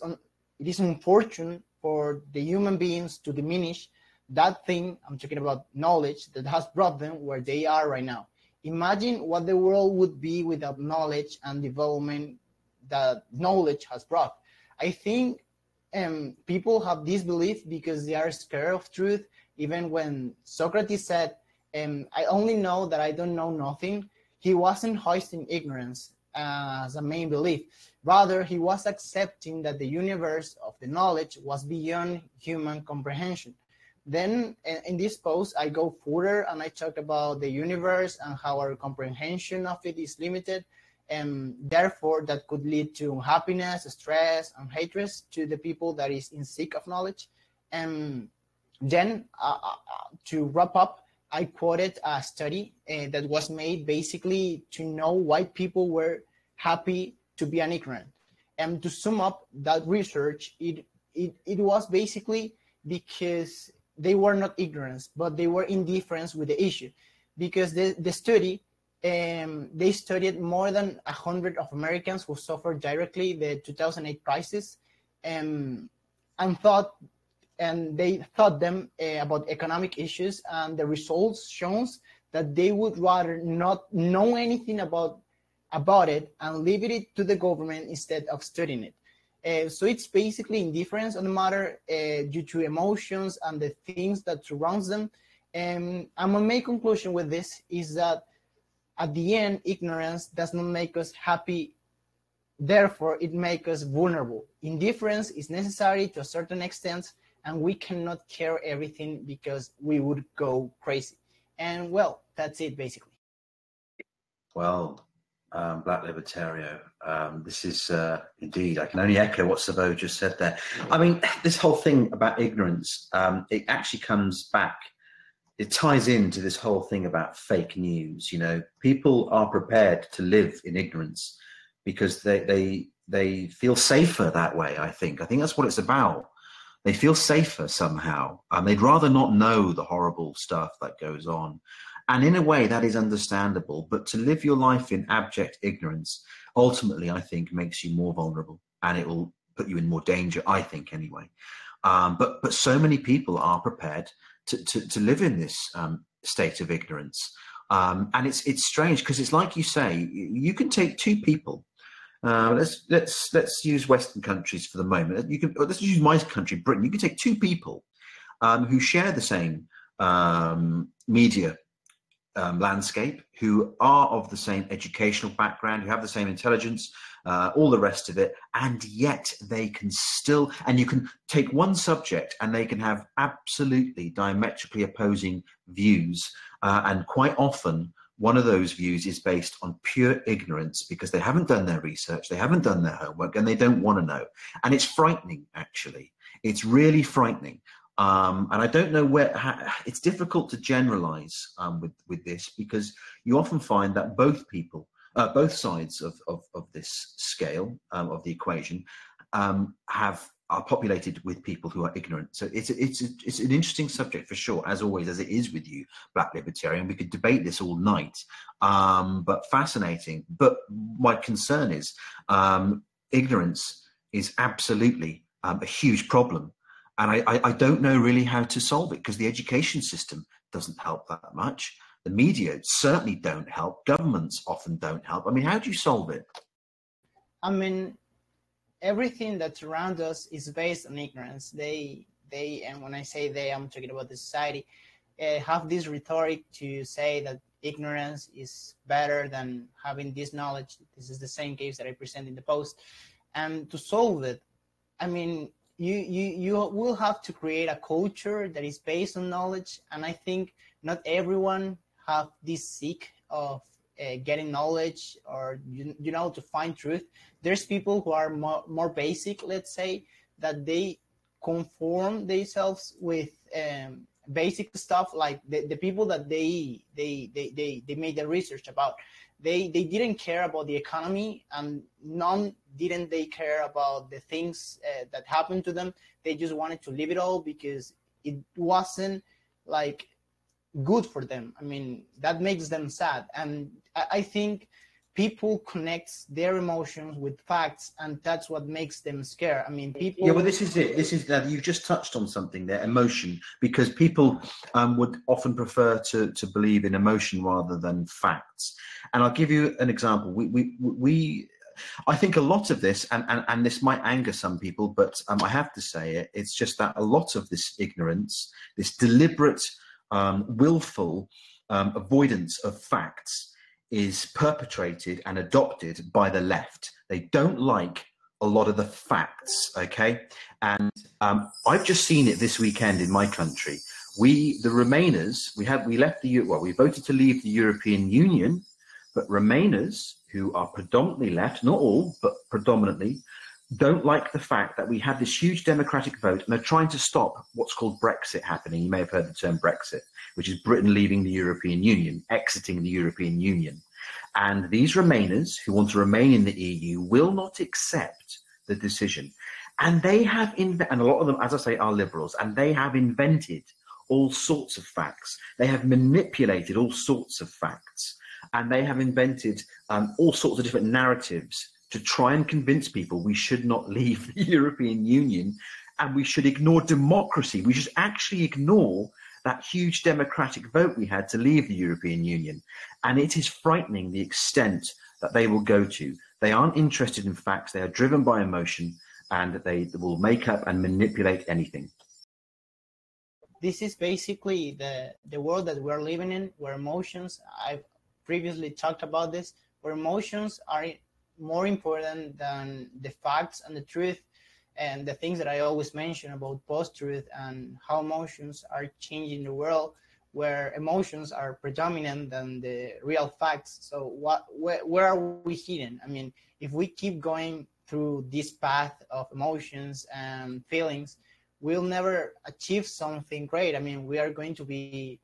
is unfortunate for the human beings to diminish that thing. I'm talking about knowledge that has brought them where they are right now. Imagine what the world would be without knowledge and development that knowledge has brought. I think people have this belief because they are scared of truth. Even when Socrates said, I only know that I don't know nothing, he wasn't hoisting ignorance as a main belief. Rather, he was accepting that the universe of the knowledge was beyond human comprehension. Then in this post, I go further and I talk about the universe and how our comprehension of it is limited, and therefore that could lead to unhappiness, stress, and hatred to the people that is in seek of knowledge. And then to wrap up, I quoted a study that was made basically to know why people were happy to be an ignorant. And to sum up that research, it was basically because they were not ignorant, but they were indifferent with the issue. Because the study, they studied more than 100 of Americans who suffered directly the 2008 crisis, and they taught them about economic issues, and the results shows that they would rather not know anything about it and leave it to the government instead of studying it. So it's basically indifference on the matter due to emotions and the things that surrounds them. And my main conclusion with this is that at the end, ignorance does not make us happy. Therefore, it makes us vulnerable. Indifference is necessary to a certain extent, and we cannot care everything because we would go crazy. And well, that's it basically. Well, Black Libertario, this is indeed, I can only echo what Savo just said there. I mean, this whole thing about ignorance, it actually comes back it ties into this whole thing about fake news. You know, people are prepared to live in ignorance because they feel safer that way. I think that's what it's about. They feel safer somehow, and they'd rather not know the horrible stuff that goes on. And in a way, that is understandable. But to live your life in abject ignorance, ultimately, I think, makes you more vulnerable, and it will put you in more danger. I think, anyway. But so many people are prepared to live in this state of ignorance, and it's strange because it's like you say, you can take two people. Let's use Western countries for the moment. Let's use my country, Britain. You can take two people who share the same media landscape, who are of the same educational background, who have the same intelligence, all the rest of it, and yet they can still, and you can take one subject and they can have absolutely diametrically opposing views, and quite often one of those views is based on pure ignorance because they haven't done their research, they haven't done their homework, and they don't want to know. And it's frightening, actually. It's really frightening. And I don't know it's difficult to generalize with this, because you often find that both people, both sides of this scale of the equation are populated with people who are ignorant. So it's an interesting subject for sure, as always, as it is with you, Black Libertarian. We could debate this all night, but fascinating. But my concern is ignorance is absolutely a huge problem. And I don't know really how to solve it, because the education system doesn't help that much. The media certainly don't help. Governments often don't help. I mean, how do you solve it? I mean, everything that's around us is based on ignorance. They, and when I say they, I'm talking about the society, have this rhetoric to say that ignorance is better than having this knowledge. This is the same case that I present in the post. And to solve it, I mean, you will have to create a culture that is based on knowledge. And I think not everyone have this seek of getting knowledge, or you know, to find truth. There's people who are more basic, let's say, that they conform themselves with basic stuff, like the people that they made the research about. They didn't care about the economy, and none didn't they care about the things that happened to them. They just wanted to leave it all because it wasn't like good for them. I mean, that makes them sad. And I think people connect their emotions with facts, and that's what makes them scared. I mean, people... Yeah, well, this is it. This is that you've just touched on something there, emotion, because people would often prefer to believe in emotion rather than facts. And I'll give you an example. I think a lot of this, and this might anger some people, but I have to say it, it's just that a lot of this ignorance, this deliberate, willful avoidance of facts is perpetrated and adopted by the left. They don't like a lot of the facts, okay? And I've just seen it this weekend in my country. The Remainers, we voted to leave the European Union, but Remainers, who are predominantly left, not all, but predominantly, don't like the fact that we had this huge democratic vote, and they're trying to stop what's called Brexit happening. You may have heard the term Brexit, which is Britain leaving the European Union, exiting the European Union. And these Remainers who want to remain in the EU will not accept the decision. And they have, and a lot of them, as I say, are liberals, and they have invented all sorts of facts. They have manipulated all sorts of facts, and they have invented all sorts of different narratives to try and convince people we should not leave the European Union, and we should ignore democracy. We should actually ignore that huge democratic vote we had to leave the European Union. And it is frightening the extent that they will go to. They aren't interested in facts. They are driven by emotion, and they will make up and manipulate anything. This is basically the world that we're living in, where emotions, I've previously talked about this, where emotions are more important than the facts and the truth, and the things that I always mention about post-truth and how emotions are changing the world, where emotions are predominant than the real facts. So where are we hidden? I mean, if we keep going through this path of emotions and feelings, we'll never achieve something great. I mean, we are going to be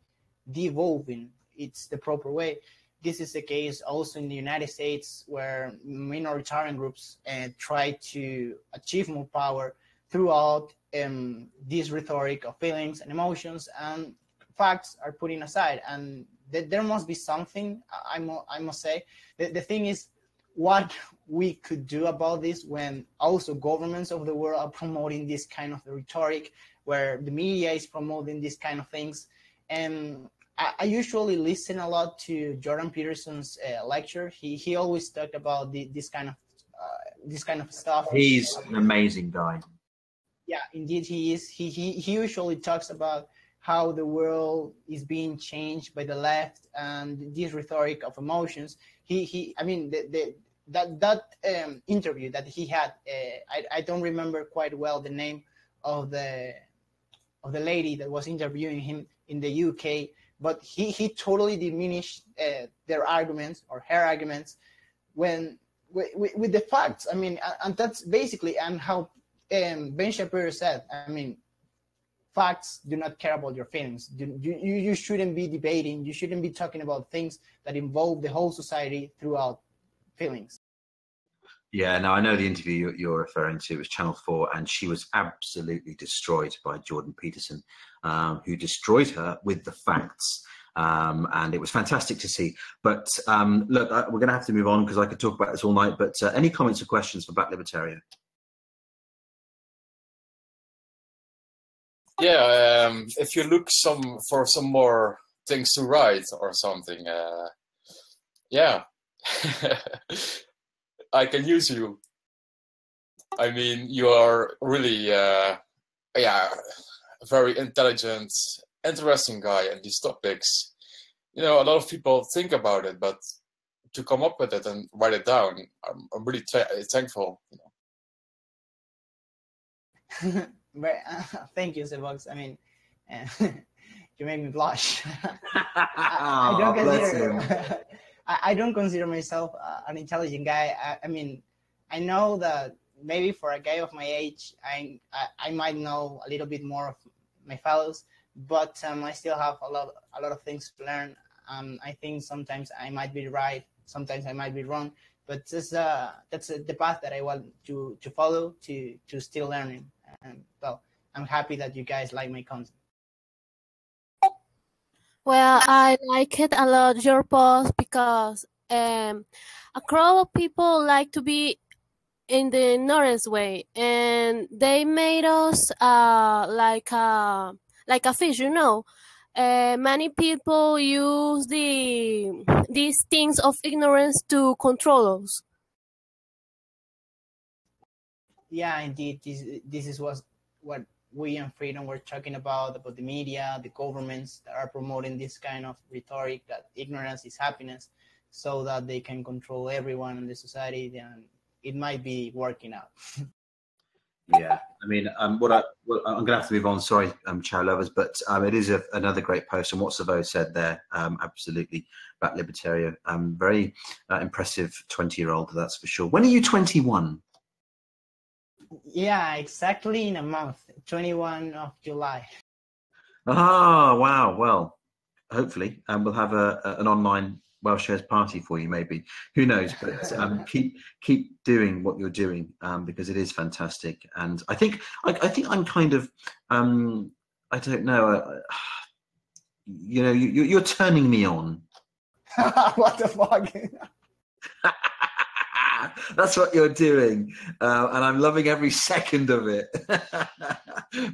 devolving. It's the proper way. This is the case also in the United States, where minoritarian groups try to achieve more power throughout this rhetoric of feelings and emotions, and facts are put aside. And there must be something, I must say. The thing is, what we could do about this when also governments of the world are promoting this kind of rhetoric, where the media is promoting these kind of things. And I usually listen a lot to Jordan Peterson's lecture. He always talked about this kind of stuff. He's an amazing guy. Yeah, indeed he is. He usually talks about how the world is being changed by the left and this rhetoric of emotions. I mean, that interview that he had, I don't remember quite well the name of the lady that was interviewing him in the UK, but he totally diminished their arguments or her arguments when with the facts. I mean, and that's basically and how Ben Shapiro said. I mean, facts do not care about your feelings. You shouldn't be debating. You shouldn't be talking about things that involve the whole society throughout feelings. Yeah, now I know the interview you're referring to was Channel 4, and she was absolutely destroyed by Jordan Peterson, who destroyed her with the facts. And it was fantastic to see. But look, we're going to have to move on because I could talk about this all night. But any comments or questions for Black Libertarian? Yeah, if you look for some more things to write or something, yeah, I can use you. I mean, you are really, yeah, a very intelligent, interesting guy, and these topics, you know, a lot of people think about it, but to come up with it and write it down, I'm really thankful. You know. Thank you, Sevox. I mean, you make me blush. I don't consider myself an intelligent guy. I mean, I know that maybe for a guy of my age, I might know a little bit more of my fellows, but I still have a lot of things to learn. I think sometimes I might be right, sometimes I might be wrong, but that's the path that I want to follow to still learning. And well, I'm happy that you guys like my content. Well, I like it a lot, your post, because a crowd of people like to be in the Norris way, and they made us like a fish, you know. Many people use these things of ignorance to control us. Yeah, indeed, this is what we and Freedom were talking about the media, the governments that are promoting this kind of rhetoric that ignorance is happiness, so that they can control everyone in the society, and it might be working out. Yeah, I mean, I'm going to have to move on. Sorry, Chow lovers, but it is another great post. And what Savo said there, absolutely, Black Libertarian, very impressive 20-year-old, that's for sure. When are you 21? Yeah, exactly in a month, 21 of July. Ah, wow. Well, hopefully we'll have an online BitsharesTalk party for you, maybe. Who knows? But keep doing what you're doing because it is fantastic. And I think I'm kind of I don't know. You know, you're turning me on. What the fuck? That's what you're doing, and I'm loving every second of it.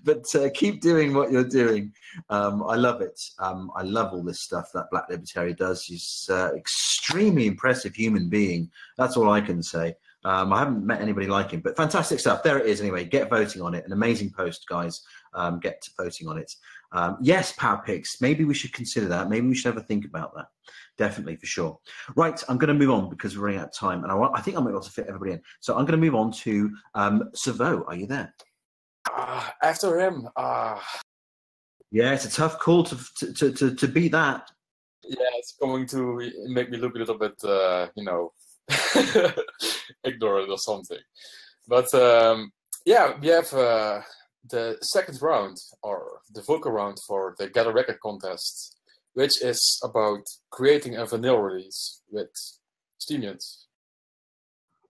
But keep doing what you're doing. I love it. I love all this stuff that Black Libertarian does. He's extremely impressive human being. That's all I can say. I haven't met anybody like him, but fantastic stuff. There it is. Anyway, get voting on it. An amazing post, guys. Get voting on it. Yes, Power Pigs. Maybe we should consider that. Maybe we should have a think about that. Definitely, for sure. Right, I'm going to move on because we're running out of time, and I think I might be able to fit everybody in. So I'm going to move on to Savo. Are you there? After him. Yeah, it's a tough call to beat that. Yeah, it's going to make me look a little bit, you know, ignorant or something. But yeah, we have the second round, or the vocal round for the Get a Record contest which is about creating a vinyl release with Steemians.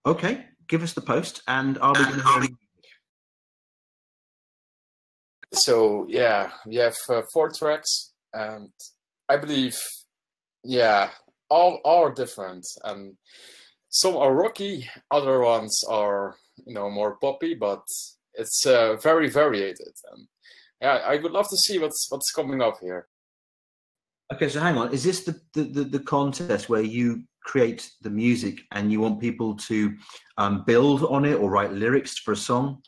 Okay, give us the post, and are we going to hear any? So yeah, we have 4 tracks, and I believe, yeah, all are different, and some are rocky, other ones are, you know, more poppy, but it's very variated. And yeah, I would love to see what's coming up here. Okay, so hang on, is this the contest where you create the music and you want people to build on it or write lyrics for a song?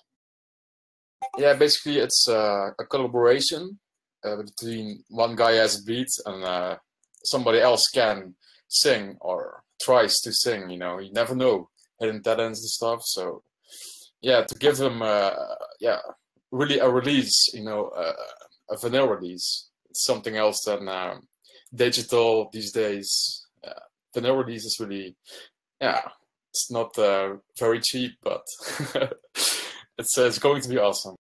Yeah, basically it's a collaboration between one guy has a beat and somebody else can sing or tries to sing. You know, you never know, hidden talents and stuff. So yeah, to give them really a release, you know, a vinyl release. It's something else than digital these days. Vinyl release is really, it's not very cheap, but it's going to be awesome.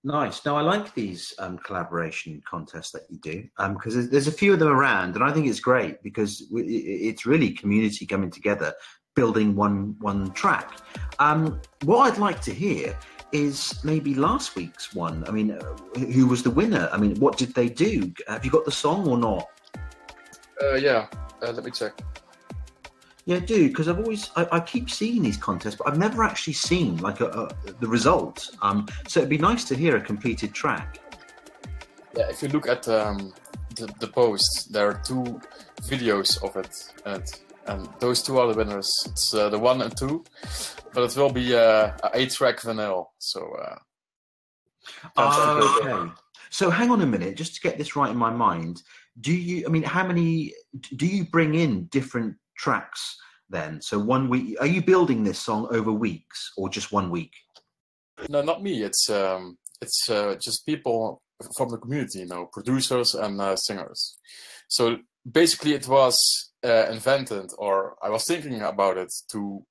Nice. Now, I like these collaboration contests that you do because there's a few of them around, and I think it's great because it's really community coming together, building one track. What I'd like to hear is maybe last week's one. I mean, who was the winner? I mean, what did they do? Have you got the song or not? Yeah, let me check. Yeah, do, because I keep seeing these contests, but I've never actually seen like the result. So it'd be nice to hear a completed track. Yeah, if you look at the post, there are 2 videos of it, and those 2 are the winners. It's the 1 and 2, but it will be a 8-track vinyl. So. Okay. So hang on a minute, just to get this right in my mind. How many do you bring in different tracks then? So 1 week, are you building this song over weeks or just 1 week? No, not me. It's just people from the community, you know, producers and singers. So basically it was invented, or I was thinking about it to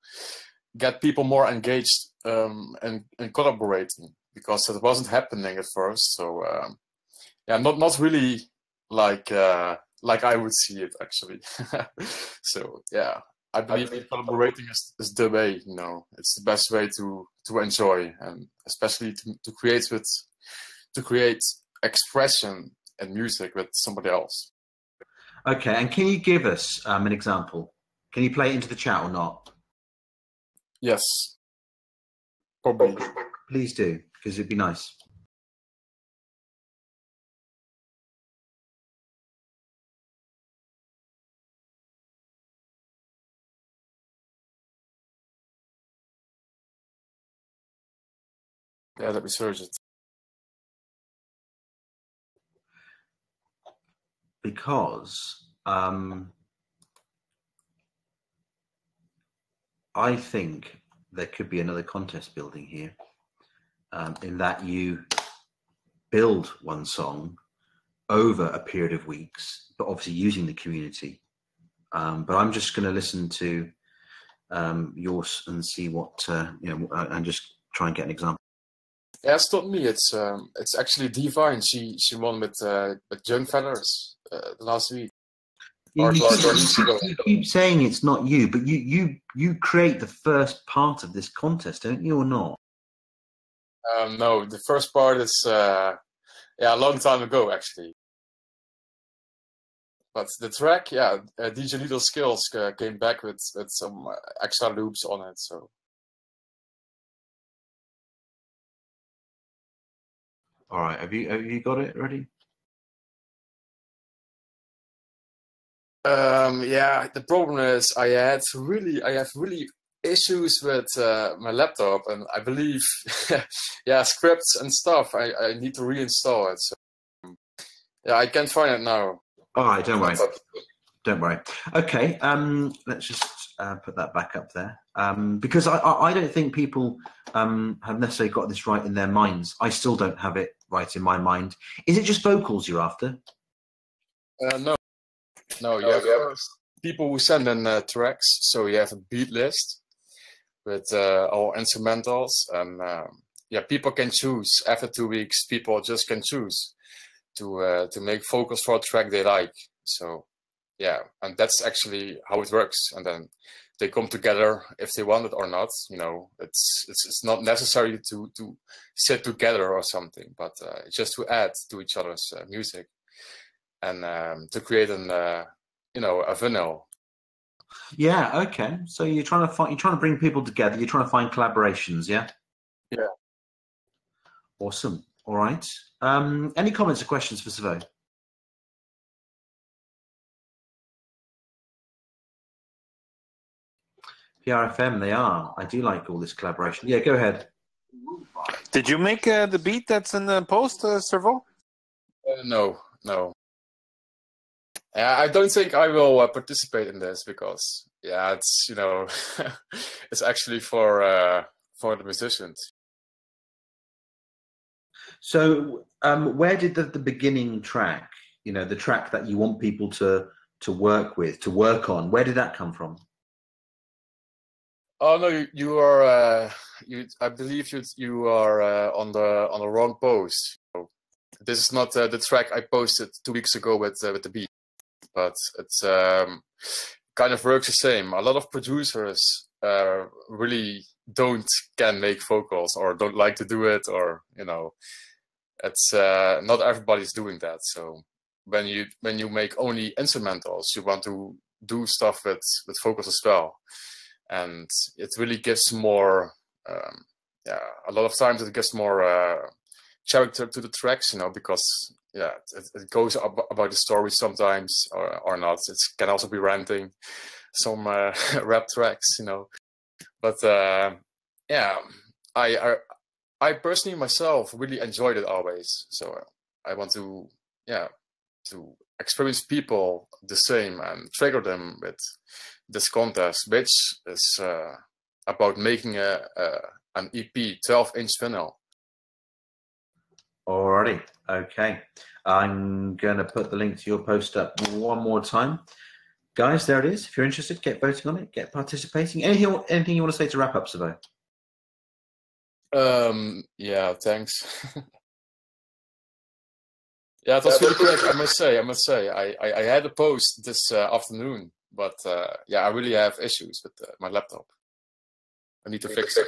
get people more engaged in collaborating, because it wasn't happening at first. So yeah, not really like I would see it actually. So yeah, I believe collaborating is the way. You know, it's the best way to enjoy, and especially to create expression and music with somebody else. Okay, and can you give us an example? Can you play it into the chat or not? Yes, probably. Please do, because it'd be nice. Yeah, let me search it. Because I think there could be another contest building here, in that you build one song over a period of weeks, but obviously using the community. But I'm just going to listen to yours and see what and just try and get an example. Yeah, it's not me. It's actually Divine. She won with Young Fellas last week. You keep saying it's not you, but you create the first part of this contest, don't you, or not? No, the first part is a long time ago actually. But the track, DJ Little Skills came back with some extra loops on it. So. All right, have you got it ready? The problem is I have really issues with my laptop, and I believe scripts and stuff I need to reinstall it. So I can't find it now. All right, don't worry. Okay, let's just put that back up there, because I don't think people have necessarily got this right in their minds. I still don't have it right in my mind. Is it just vocals you're after? No, you have people who send in tracks, so you have a beat list with all instrumentals, and people can choose. After 2 weeks, people just can choose to make vocals for a track they like. So yeah, and that's actually how it works. And then they come together if they want it or not. You know, it's not necessary to sit together or something, but just to add to each other's music and to create an a vinyl. Yeah. Okay. So you're trying to bring people together. You're trying to find collaborations. Yeah. Yeah. Awesome. All right. Any comments or questions for Savo? PRFM, they are. I do like all this collaboration. Yeah, go ahead. Did you make the beat that's in the post, Servo? No. I don't think I will participate in this because, yeah, it's it's actually for the musicians. So, where did the beginning track, the track that you want people to work on, where did that come from? Oh no, you are. I believe you are on the wrong post. So this is not the track I posted 2 weeks ago with the beat, but it's kind of works the same. A lot of producers really can make vocals or don't like to do it, or it's not everybody's doing that. So when you make only instrumentals, you want to do stuff with vocals as well. And it really gives more, a lot of times it gives more character to the tracks, because it goes about the story sometimes or not. It can also be ranting, some rap tracks, But I personally myself really enjoyed it always. So I want to experience people the same and trigger them with this contest, which is about making an EP 12-inch vinyl. Alrighty, okay. I'm going to put the link to your post up one more time. Guys, there it is. If you're interested, get voting on it, get participating. Anything you want to say to wrap up, Savo? Yeah, thanks. Yeah, it was really quick, I must say. I had a post this afternoon, but I really have issues with my laptop. I need to fix it.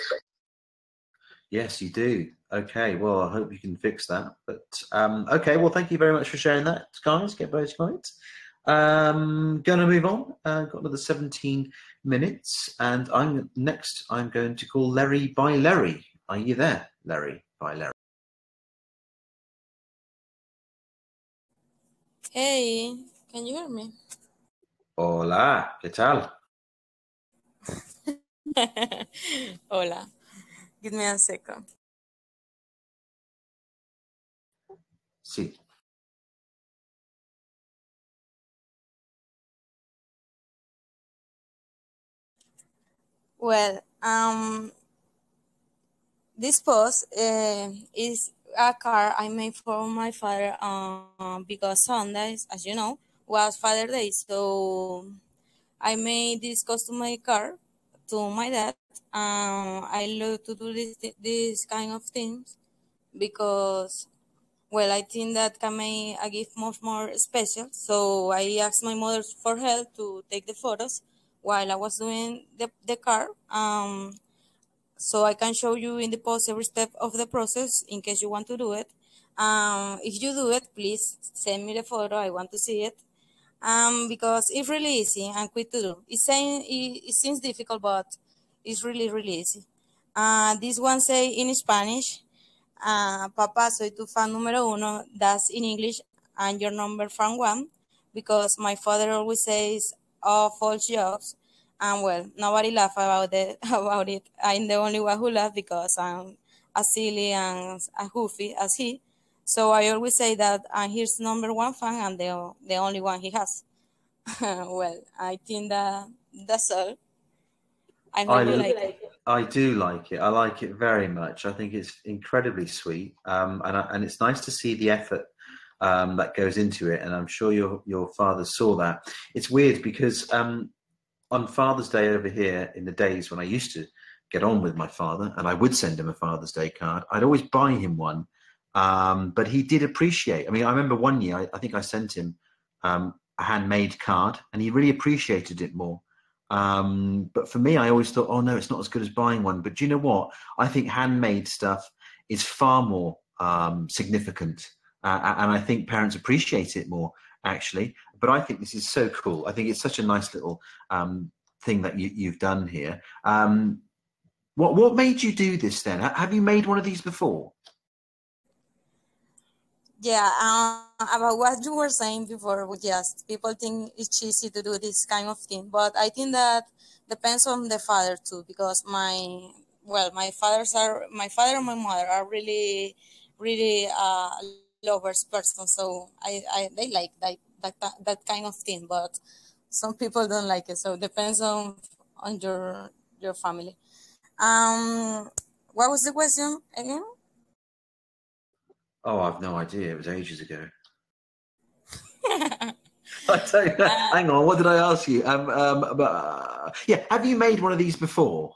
Yes, you do. Okay, well, I hope you can fix that. But okay, well, thank you very much for sharing that, guys. Get voting on it. Going to move on. Got another 17 minutes, and I'm going to call Larry by Larry. Are you there, Larry by Larry? Hey, can you hear me? Hola, ¿qué tal? Hola. Give me a second. Sí. Well, this post is a card I made for my father because Sundays, as you know, was Father Day. So I made this custom-made card to my dad. I love to do this kind of things because, well, I think that can make a gift much more special. So I asked my mother for help to take the photos while I was doing the card. So I can show you in the post every step of the process in case you want to do it. If you do it, please send me the photo. I want to see it. Because it's really easy and quick to do. It seems difficult, but it's really, really easy. This one say in Spanish, Papá, soy tu fan número uno. That's in English, and your number fan one, because my father always says all false jokes. And well, nobody laugh about it. I'm the only one who laugh because I'm as silly and as goofy as he. So I always say that he's number one fan and the only one he has. Well, I think that's all. I hope you like it. I do like it. I like it very much. I think it's incredibly sweet, and it's nice to see the effort that goes into it. And I'm sure your father saw that. It's weird because on Father's Day over here, in the days when I used to get on with my father, and I would send him a Father's Day card, I'd always buy him one But he did appreciate. I mean, I remember one year, I think I sent him a handmade card, and he really appreciated it more. But for me, I always thought, oh no, it's not as good as buying one. But do you know what? I think handmade stuff is far more significant, and I think parents appreciate it more, actually. But I think this is so cool. I think it's such a nice little thing that you've done here. What made you do this then? Have you made one of these before? Yeah, about what you were saying before, yes, people think it's easy to do this kind of thing, but I think that depends on the father too, because my father and my mother are really, really lovers person, so they like that kind of thing, but some people don't like it, so it depends on your family. What was the question again? Oh, I've no idea. It was ages ago. I don't know. Hang on. What did I ask you? Yeah. Have you made one of these before?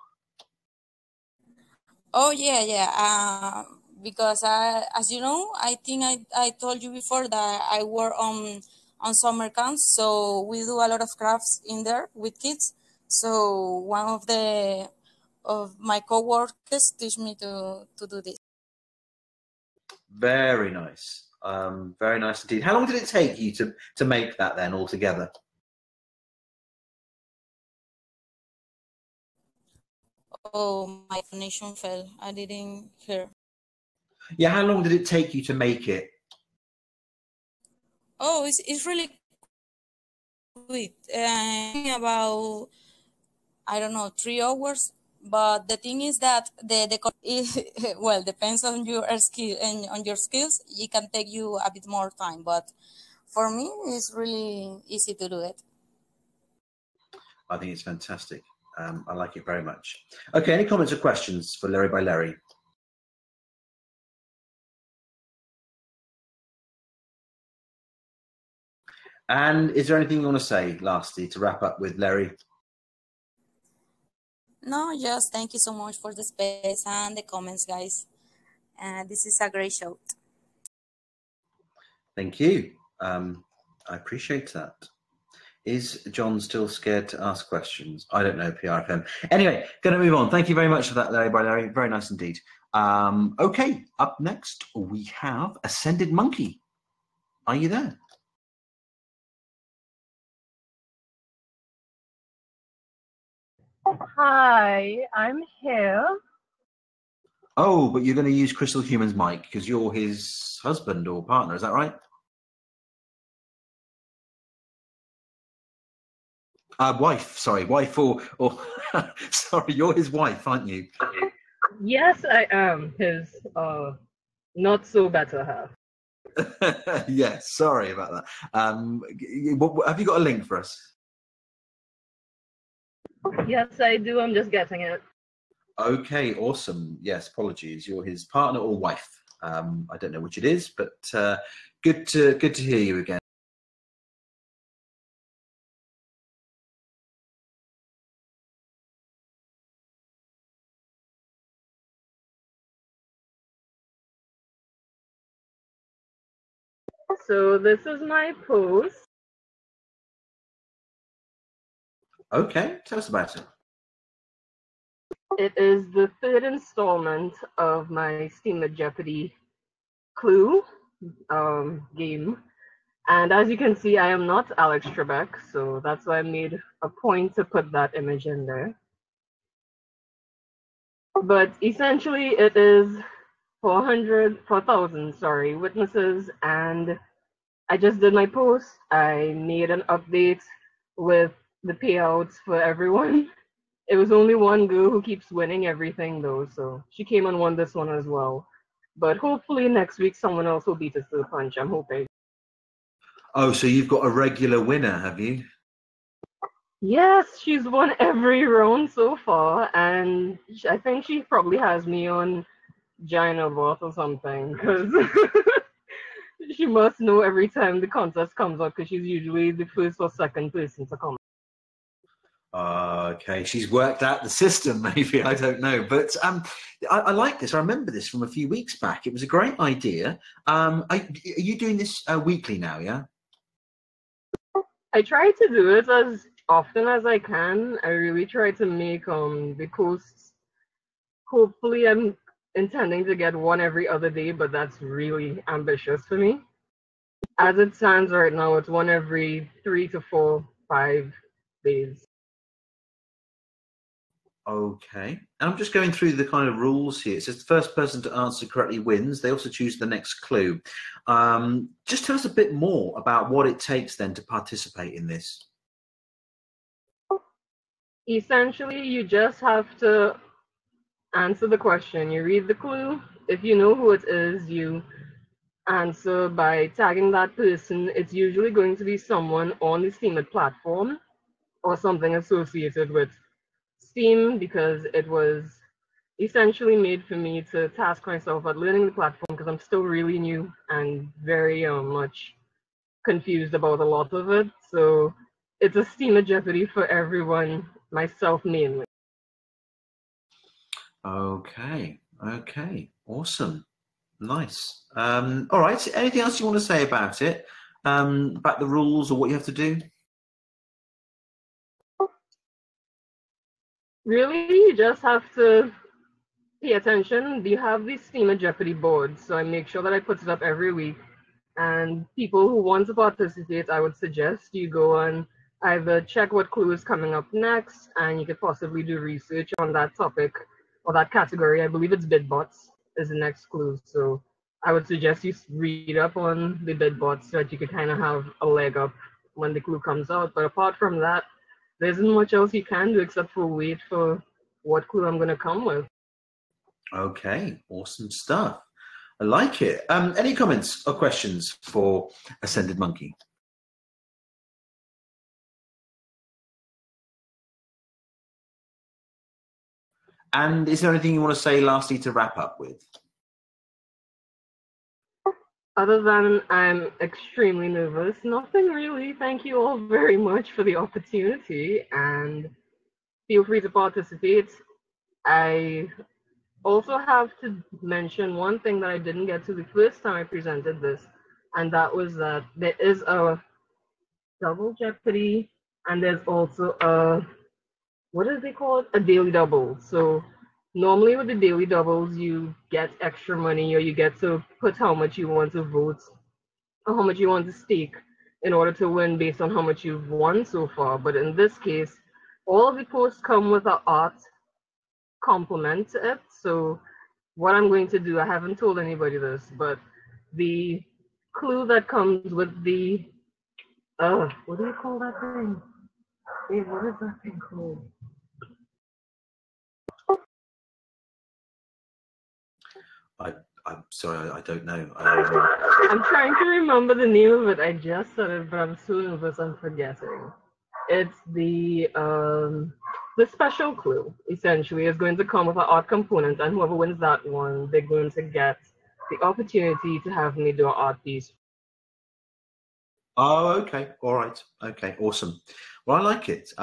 Oh yeah. Because as you know, I think I told you before that I work on summer camps, so we do a lot of crafts in there with kids. So one of my coworkers teach me to do this. Very nice. Very nice indeed. How long did it take you to make that then altogether? Oh, my connection fell. I didn't hear. Yeah, how long did it take you to make it? Oh, it's really quick. About, I don't know, 3 hours. But the thing is that well, depends on your skill and on your skills. It can take you a bit more time, but for me, it's really easy to do it. I think it's fantastic. I like it very much. Okay, any comments or questions for Larry by Larry? And is there anything you want to say, lastly, to wrap up with Larry? No, just thank you so much for the space and the comments, guys. This is a great show. Thank you. I appreciate that. Is John still scared to ask questions? I don't know, PRFM. Anyway, going to move on. Thank you very much for that, Larry by Larry. Very nice indeed. Okay, up next, we have Ascended Monkey. Are you there? Hi, I'm here. Oh, but you're going to use Crystal Human's mic because you're his husband or partner. Is that right? Wife. Sorry, wife or sorry, you're his wife, aren't you? Yes, I am his not so better half. Yes, sorry about that. Have you got a link for us? Yes, I do. I'm just getting it. Okay, awesome. Yes, apologies. You're his partner or wife. I don't know which it is, but good to hear you again. So this is my post. Okay, tell us about it. It is the third installment of my Steam Jeopardy Clue game. And as you can see, I am not Alex Trebek, so that's why I made a point to put that image in there. But essentially, it is 4,000 witnesses, and I just did my post. I made an update with the payouts for everyone. It was only one girl who keeps winning everything, though, so she came and won this one as well. But hopefully next week someone else will beat us to the punch, I'm hoping. Oh, so you've got a regular winner, have you? Yes, she's won every round so far, and I think she probably has me on Giant Bot or something, because she must know every time the contest comes up, because she's usually the first or second person to come. Okay, she's worked out the system, maybe, I don't know. But I like this. I remember this from a few weeks back. It was a great idea. Are you doing this weekly now, yeah? I try to do it as often as I can. I really try to make the posts. Hopefully, I'm intending to get one every other day, but that's really ambitious for me. As it stands right now, it's one every 3 to 4, 5 days. Okay. And I'm just going through the kind of rules here. It says the first person to answer correctly wins. They also choose the next clue. Just tell us a bit more about what it takes then to participate in this. Essentially, you just have to answer the question. You read the clue. If you know who it is, you answer by tagging that person. It's usually going to be someone on the Steam platform or something associated with Steam, because it was essentially made for me to task myself at learning the platform, because I'm still really new and very much confused about a lot of it. So it's a Steam Jeopardy for everyone, myself mainly. Okay. Okay. Awesome. Nice. All right. Anything else you want to say about it? About the rules or what you have to do? Really, you just have to pay attention. You have the Steam Jeopardy board, so I make sure that I put it up every week. And people who want to participate, I would suggest you go and either check what clue is coming up next, and you could possibly do research on that topic or that category. I believe it's bidbots is the next clue. So I would suggest you read up on the bidbots so that you could kind of have a leg up when the clue comes out. But apart from that, there isn't much else you can do except for wait for what clue I'm going to come with. Okay, awesome stuff. I like it. Any comments or questions for Ascended Monkey? And is there anything you want to say lastly to wrap up with? Other than I'm extremely nervous, nothing really. Thank you all very much for the opportunity, and feel free to participate. I also have to mention one thing that I didn't get to the first time I presented this, and that was that there is a double jeopardy, and there's also a, what is it called? A daily double. So normally with the daily doubles, you get extra money, or you get to put how much you want to vote or how much you want to stake in order to win based on how much you've won so far. But in this case, all of the posts come with an art complement to it. So what I'm going to do, I haven't told anybody this, but the clue that comes with the, what do you call that thing? Hey, what is that thing called? I'm sorry, I don't know. I'm trying to remember the name of it. I just said it, but I'm so nervous I'm forgetting. It's the special clue, essentially, is going to come with an art component, and whoever wins that one, they're going to get the opportunity to have me do an art piece. Oh, okay. All right. Okay, awesome. Well, I like it.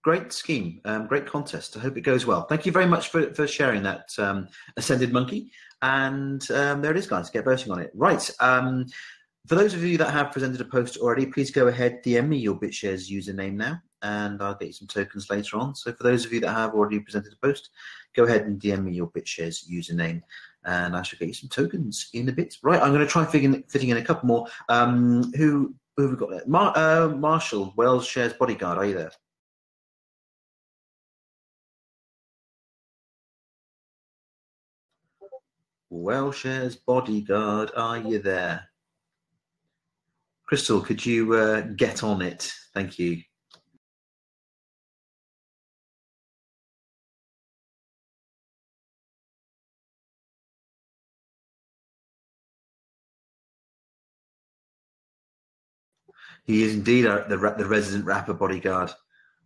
Great scheme, great contest. I hope it goes well. Thank you very much for sharing that, Ascended Monkey. And there it is, guys. Get voting on it. Right. For those of you that have presented a post already, please go ahead, DM me your BitShares username now, and I'll get you some tokens later on. So for those of you that have already presented a post, go ahead and DM me your BitShares username, and I shall get you some tokens in a bit. Right, I'm going to try fitting in a couple more. Who have we got there? Marshall, Wells Shares Bodyguard, are you there? Wells Shares Bodyguard, are you there? Crystal, could you get on it? Thank you. He is indeed the resident rapper bodyguard.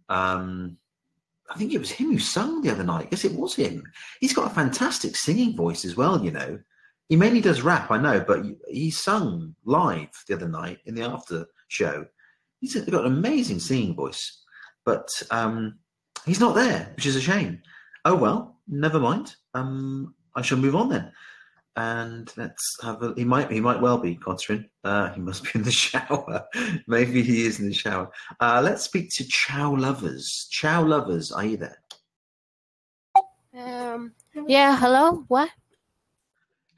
I think it was him who sung the other night. Yes, it was him. He's got a fantastic singing voice as well, you know. He mainly does rap, I know, but he sung live the other night in the after show. He's got an amazing singing voice. but he's not there, which is a shame. Oh well, never mind. I shall move on then. And let's have a. He might well be, Codstrin. He must be in the shower. Maybe he is in the shower. Let's speak to Chow Lovers. Chow Lovers, are you there? Yeah, hello, what?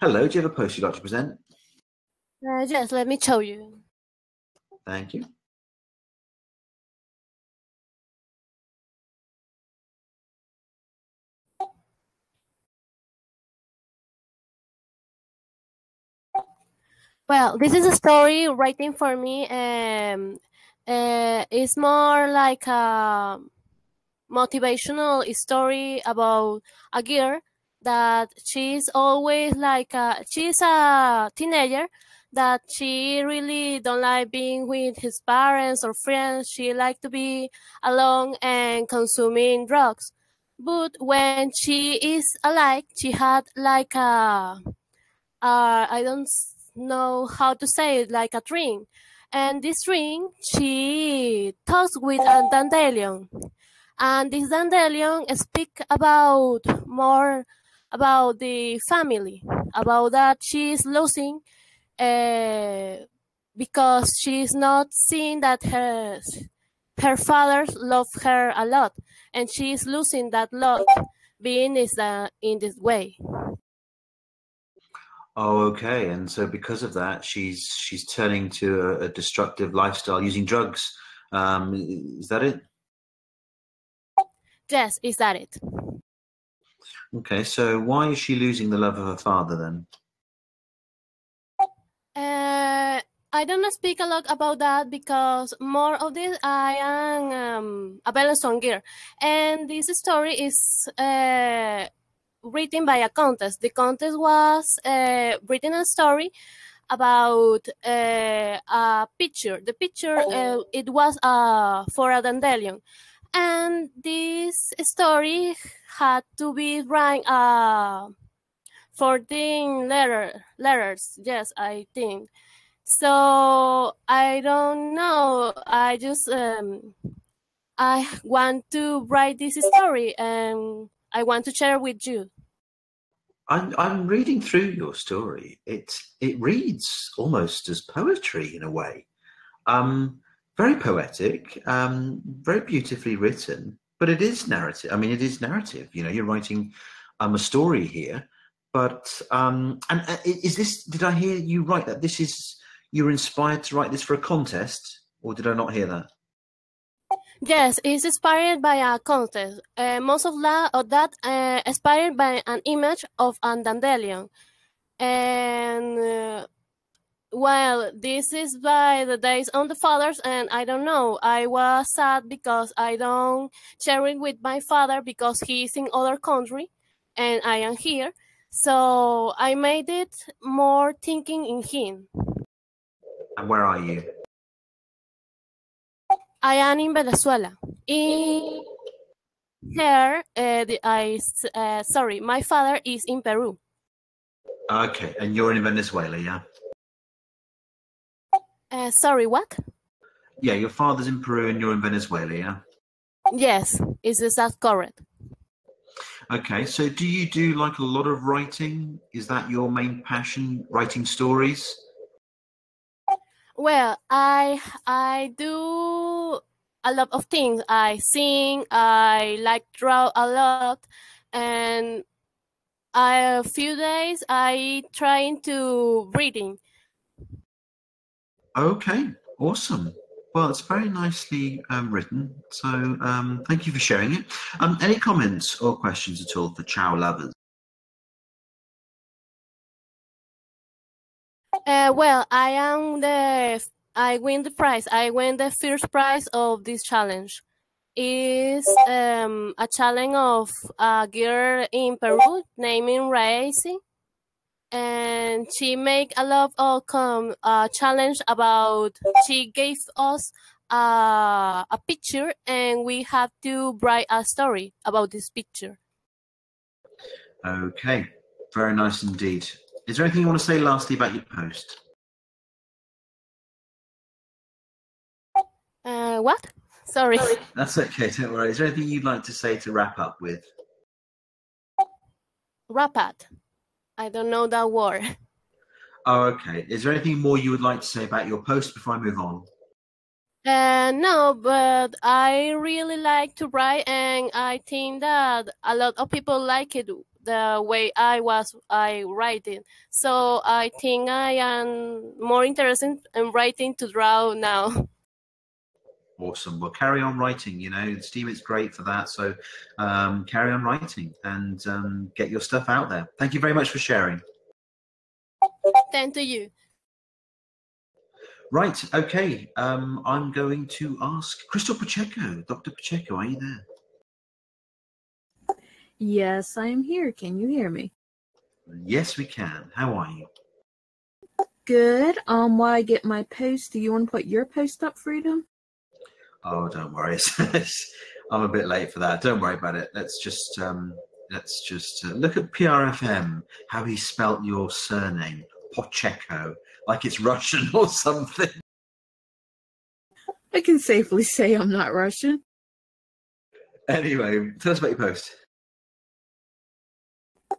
Hello, do you have a post you'd like to present? Yes, let me show you. Thank you. Well, this is a story writing for me. It's more like a motivational story about a girl that she's always like she's a teenager that she really don't like being with his parents or friends. She like to be alone and consuming drugs. But when she is alive, she had like a I don't know how to say it, like a dream. And this dream, she talks with a dandelion. And this dandelion speak about more about the family, about that she is losing because she's not seeing that her father love her a lot, and she is losing that love being in this way. Oh, okay. And so because of that, she's turning to a destructive lifestyle using drugs. Is that it? Yes, is that it? Okay, so why is she losing the love of her father then? I don't speak a lot about that because more of this I am a Belgian girl, and this story is written by a contest. The contest was written a story about a picture. The picture it was for a dandelion, and this story had to be written 14 letters. Yes, I think. So I don't know. I just I want to write this story and I want to share with you. I'm reading through your story. It reads almost as poetry in a way. Very poetic, very beautifully written, but it is narrative. I mean, it is narrative. You know, you're writing a story here. But and is this? Did I hear you right that this is you were inspired to write this for a contest, or did I not hear that? Yes, it's inspired by a contest. Most of that inspired by an image of a dandelion. And well, this is by the days on the fathers, and I don't know. I was sad because I don't share it with my father because he's in other country, and I am here. So I made it more thinking in him. And where are you? I am in Venezuela. In here, sorry, my father is in Peru. Okay, and you're in Venezuela, yeah? Sorry, what? Yeah, your father's in Peru and you're in Venezuela, yeah? Yes, is that correct? Okay, so do you do like a lot of writing? Is that your main passion, writing stories? Well, I do a lot of things. I sing, I like draw a lot, and a few days I trying to reading. Okay, awesome. Well, it's very nicely written, so thank you for sharing it. Any comments or questions at all for Chow Lovers? Well, I win the prize. I win the first prize of this challenge. Is a challenge of a girl in Peru named Raisi, and she make a lot of challenge about. She gave us a picture, and we have to write a story about this picture. Okay, very nice indeed. Is there anything you want to say lastly about your post? What? Sorry. That's okay, don't worry. Is there anything you'd like to say to wrap up with? Wrap up. I don't know that word. Oh, okay. Is there anything more you would like to say about your post before I move on? No, but I really like to write, and I think that a lot of people like it the way I write it. So I think I am more interested in writing to draw now. Awesome. Well, carry on writing. You know, Steam is great for that. So carry on writing and get your stuff out there. Thank you very much for sharing. Thank to you. Right. Okay. I'm going to ask Crystal Pacheco. Dr. Pacheco, are you there? Yes, I am here. Can you hear me? Yes, we can. How are you? Good. While I get my post, do you want to put your post up, Freedom? Oh, don't worry. I'm a bit late for that. Don't worry about it. Let's just look at PRFM, how he spelt your surname, Pacheco, like it's Russian or something. I can safely say I'm not Russian. Anyway, tell us about your post.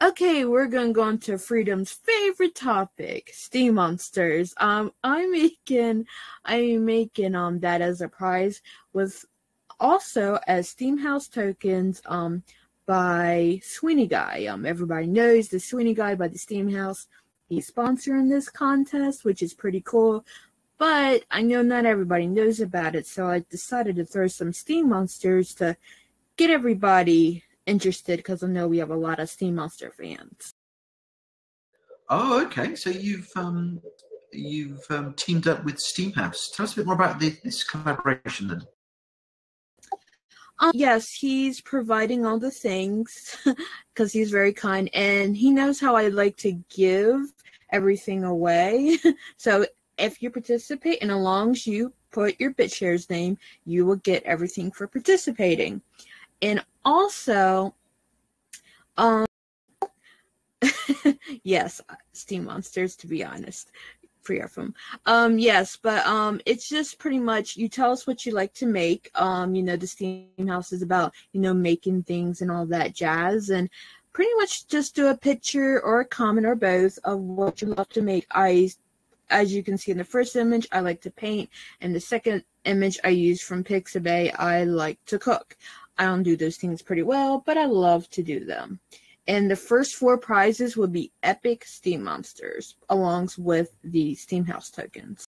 Okay, we're gonna go on to Freedom's favorite topic, Steam monsters. I'm making that as a prize with also as Steam House tokens by Sweeney Guy. Everybody knows the Sweeney Guy by the Steam House. He's sponsoring this contest, which is pretty cool. But I know not everybody knows about it, so I decided to throw some Steam monsters to get everybody interested, because I know we have a lot of Steam Monster fans. Oh, okay. So you've teamed up with Steamhouse. Tell us a bit more about this collaboration then. Yes, he's providing all the things because he's very kind, and he knows how I like to give everything away. So if you participate, and as long as you put your BitShares name, you will get everything for participating. And also, yes, Steam Monsters, to be honest, free of them. Yes, but it's just pretty much you tell us what you like to make. The Steam House is about making things and all that jazz, and pretty much just do a picture or a comment or both of what you love to make. As you can see in the first image, I like to paint, and the second image I use from Pixabay, I like to cook. I don't do those things pretty well, but I love to do them. And the first 4 prizes would be epic Steam monsters, along with the Steam House tokens.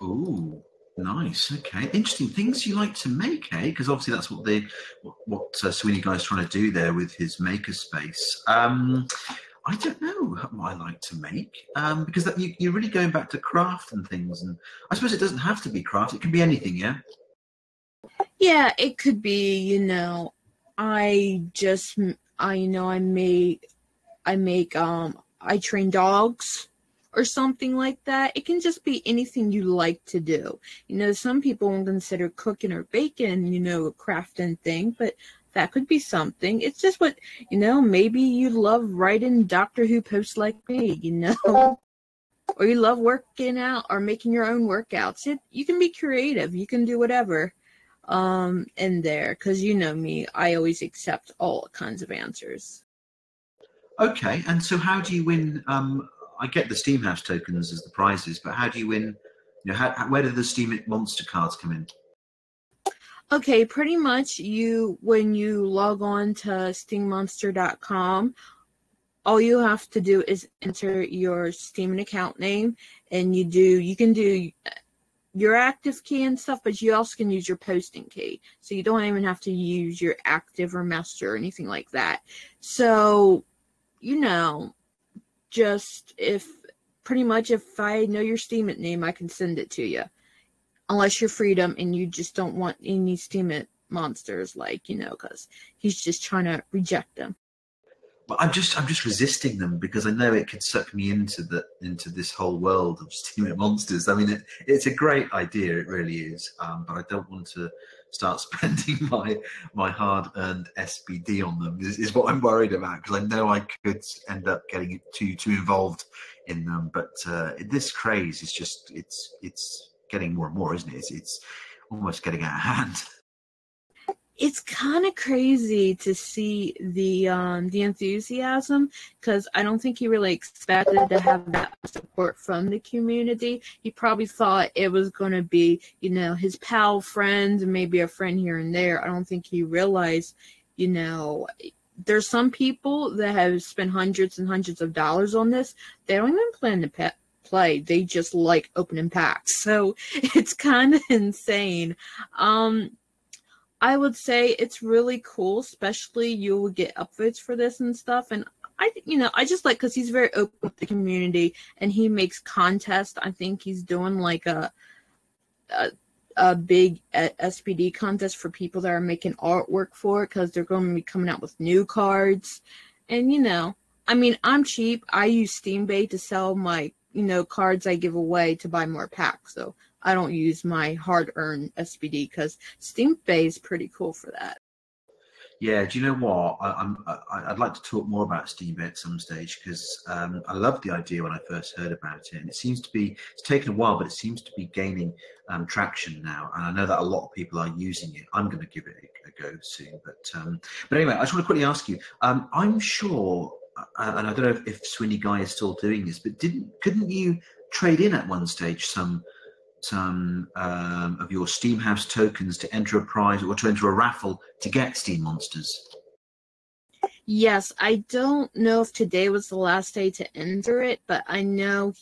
Ooh, nice. Okay, interesting things you like to make, eh? Because obviously that's what Sweeney Guy's trying to do there with his makerspace. I don't know what I like to make because you're really going back to craft and things, and I suppose it doesn't have to be craft; it can be anything, yeah. Yeah, it could be. I train dogs or something like that. It can just be anything you like to do. Some people won't consider cooking or baking, a crafting thing, but that could be something. It's just what, maybe you love writing Doctor Who posts like me, or you love working out or making your own workouts. You can be creative. You can do whatever in there, because you know me, I always accept all kinds of answers. Okay, and so how do you win? I get the Steam House tokens as the prizes, but how do you win? Where do the Steam Monster cards come in? Okay, pretty much when you log on to steammonster.com, all you have to do is enter your Steam account name, and you can do your active key and stuff, but you also can use your posting key. So you don't even have to use your active or master or anything like that. So, just if I know your Steam name, I can send it to you. Unless you're Freedom and you just don't want any Steam monsters, because he's just trying to reject them. Well, I'm just resisting them because I know it could suck me into this whole world of Steam monsters. I mean, it's a great idea, it really is. But I don't want to start spending my hard-earned SBD on them. Is what I'm worried about, because I know I could end up getting too involved in them. But this craze is just it's getting more and more, isn't it? almost getting out of hand. It's kind of crazy to see the enthusiasm, because I don't think he really expected to have that support from the community. He probably thought it was going to be, you know, his pal friends and maybe a friend here and there. I don't think he realized, you know, there's some people that have spent hundreds and hundreds of dollars on this. They don't even plan to play. They just like opening packs. So it's kind of insane. I would say it's really cool, especially you will get upvotes for this and stuff. And I just like, because he's very open with the community and he makes contests. I think he's doing like a big SPD contest for people that are making artwork for it, because they're going to be coming out with new cards. And, you know, I mean, I'm cheap. I use SteamBay to sell my, you know, cards I give away to buy more packs. So I don't use my hard-earned SPD, because SteamBay is pretty cool for that. Yeah, do you know what? I'd like to talk more about SteamBay at some stage, because I loved the idea when I first heard about it, and it seems to be, it's taken a while, but it seems to be gaining traction now, and I know that a lot of people are using it. I'm going to give it a go soon, but anyway, I just want to quickly ask you. I'm sure, and I don't know if Swinny Guy is still doing this, but couldn't you trade in at one stage some of your Steam House tokens to enter a prize or to enter a raffle to get Steam Monsters? Yes, I don't know if today was the last day to enter it, but I know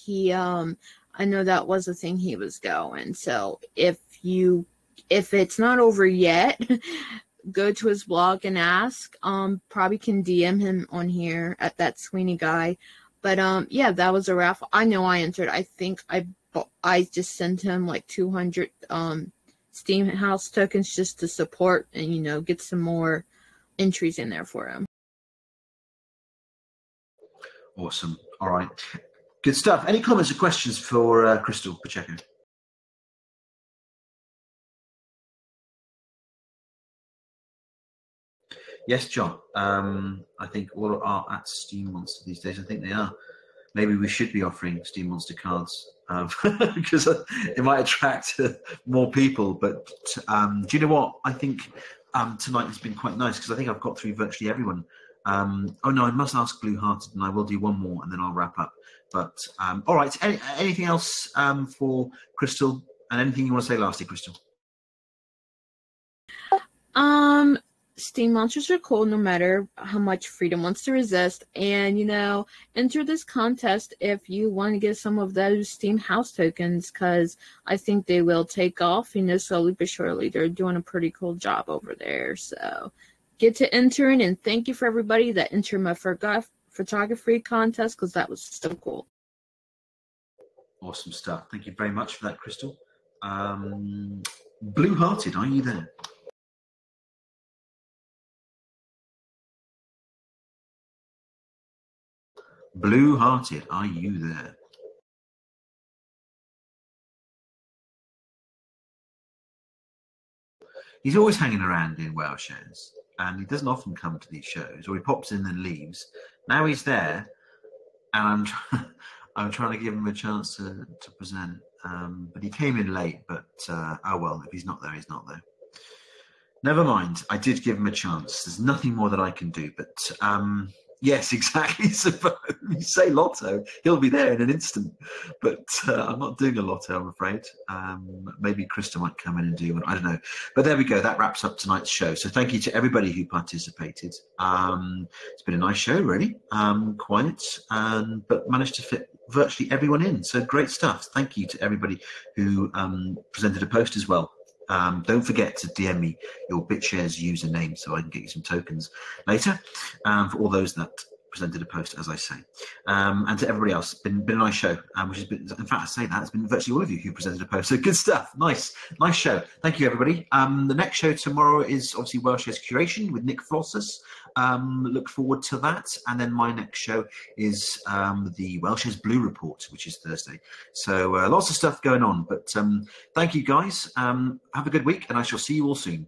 I know that was the thing he was going. So if it's not over yet, go to his blog and ask. Probably can DM him on here at that Sweeney Guy. But yeah, that was a raffle. I know I entered. I think I just sent him like 200 Steam House tokens just to support and, you know, get some more entries in there for him. Awesome. All right. Good stuff. Any comments or questions for Crystal Pacheco? Yes, John. I think all are at Steam Monster these days. I think they are. Maybe we should be offering Steam Monster cards because it might attract more people. But do you know what? I think tonight has been quite nice, because I think I've got through virtually everyone. Oh no, I must ask Blue Hearted, and I will do one more, and then I'll wrap up. But all right, anything else for Crystal, and anything you want to say lastly, Crystal? Steam Monsters are cool no matter how much Freedom wants to resist. And, you know, enter this contest if you want to get some of those Steam House tokens, because I think they will take off, you know, slowly but surely. They're doing a pretty cool job over there. So get to entering, and thank you for everybody that entered my photography contest, because that was so cool. Awesome stuff. Thank you very much for that, Crystal. Blue Hearted, are you there? Blue Hearted, are you there? He's always hanging around in Welshares, and he doesn't often come to these shows, or he pops in and leaves. Now he's there, and I'm trying to give him a chance to present. But he came in late, but oh well, if he's not there, he's not there. Never mind, I did give him a chance. There's nothing more that I can do, but yes, exactly. So you say Lotto, he'll be there in an instant. But I'm not doing a Lotto, I'm afraid. Maybe Krista might come in and do one. I don't know. But there we go. That wraps up tonight's show. So thank you to everybody who participated. It's been a nice show, really. Quiet, but managed to fit virtually everyone in. So great stuff. Thank you to everybody who presented a post as well. Don't forget to DM me your BitShares username so I can get you some tokens later for all those that presented a post, as I say. And to everybody else, it's been a nice show, which has been, in fact, I say that, it's been virtually all of you who presented a post. So good stuff. Nice show. Thank you, everybody. The next show tomorrow is obviously Welshares Curation with Nick Flossus. Look forward to that. And then my next show is the Welshares Blue Report, which is Thursday. So lots of stuff going on. But thank you, guys. Have a good week, and I shall see you all soon.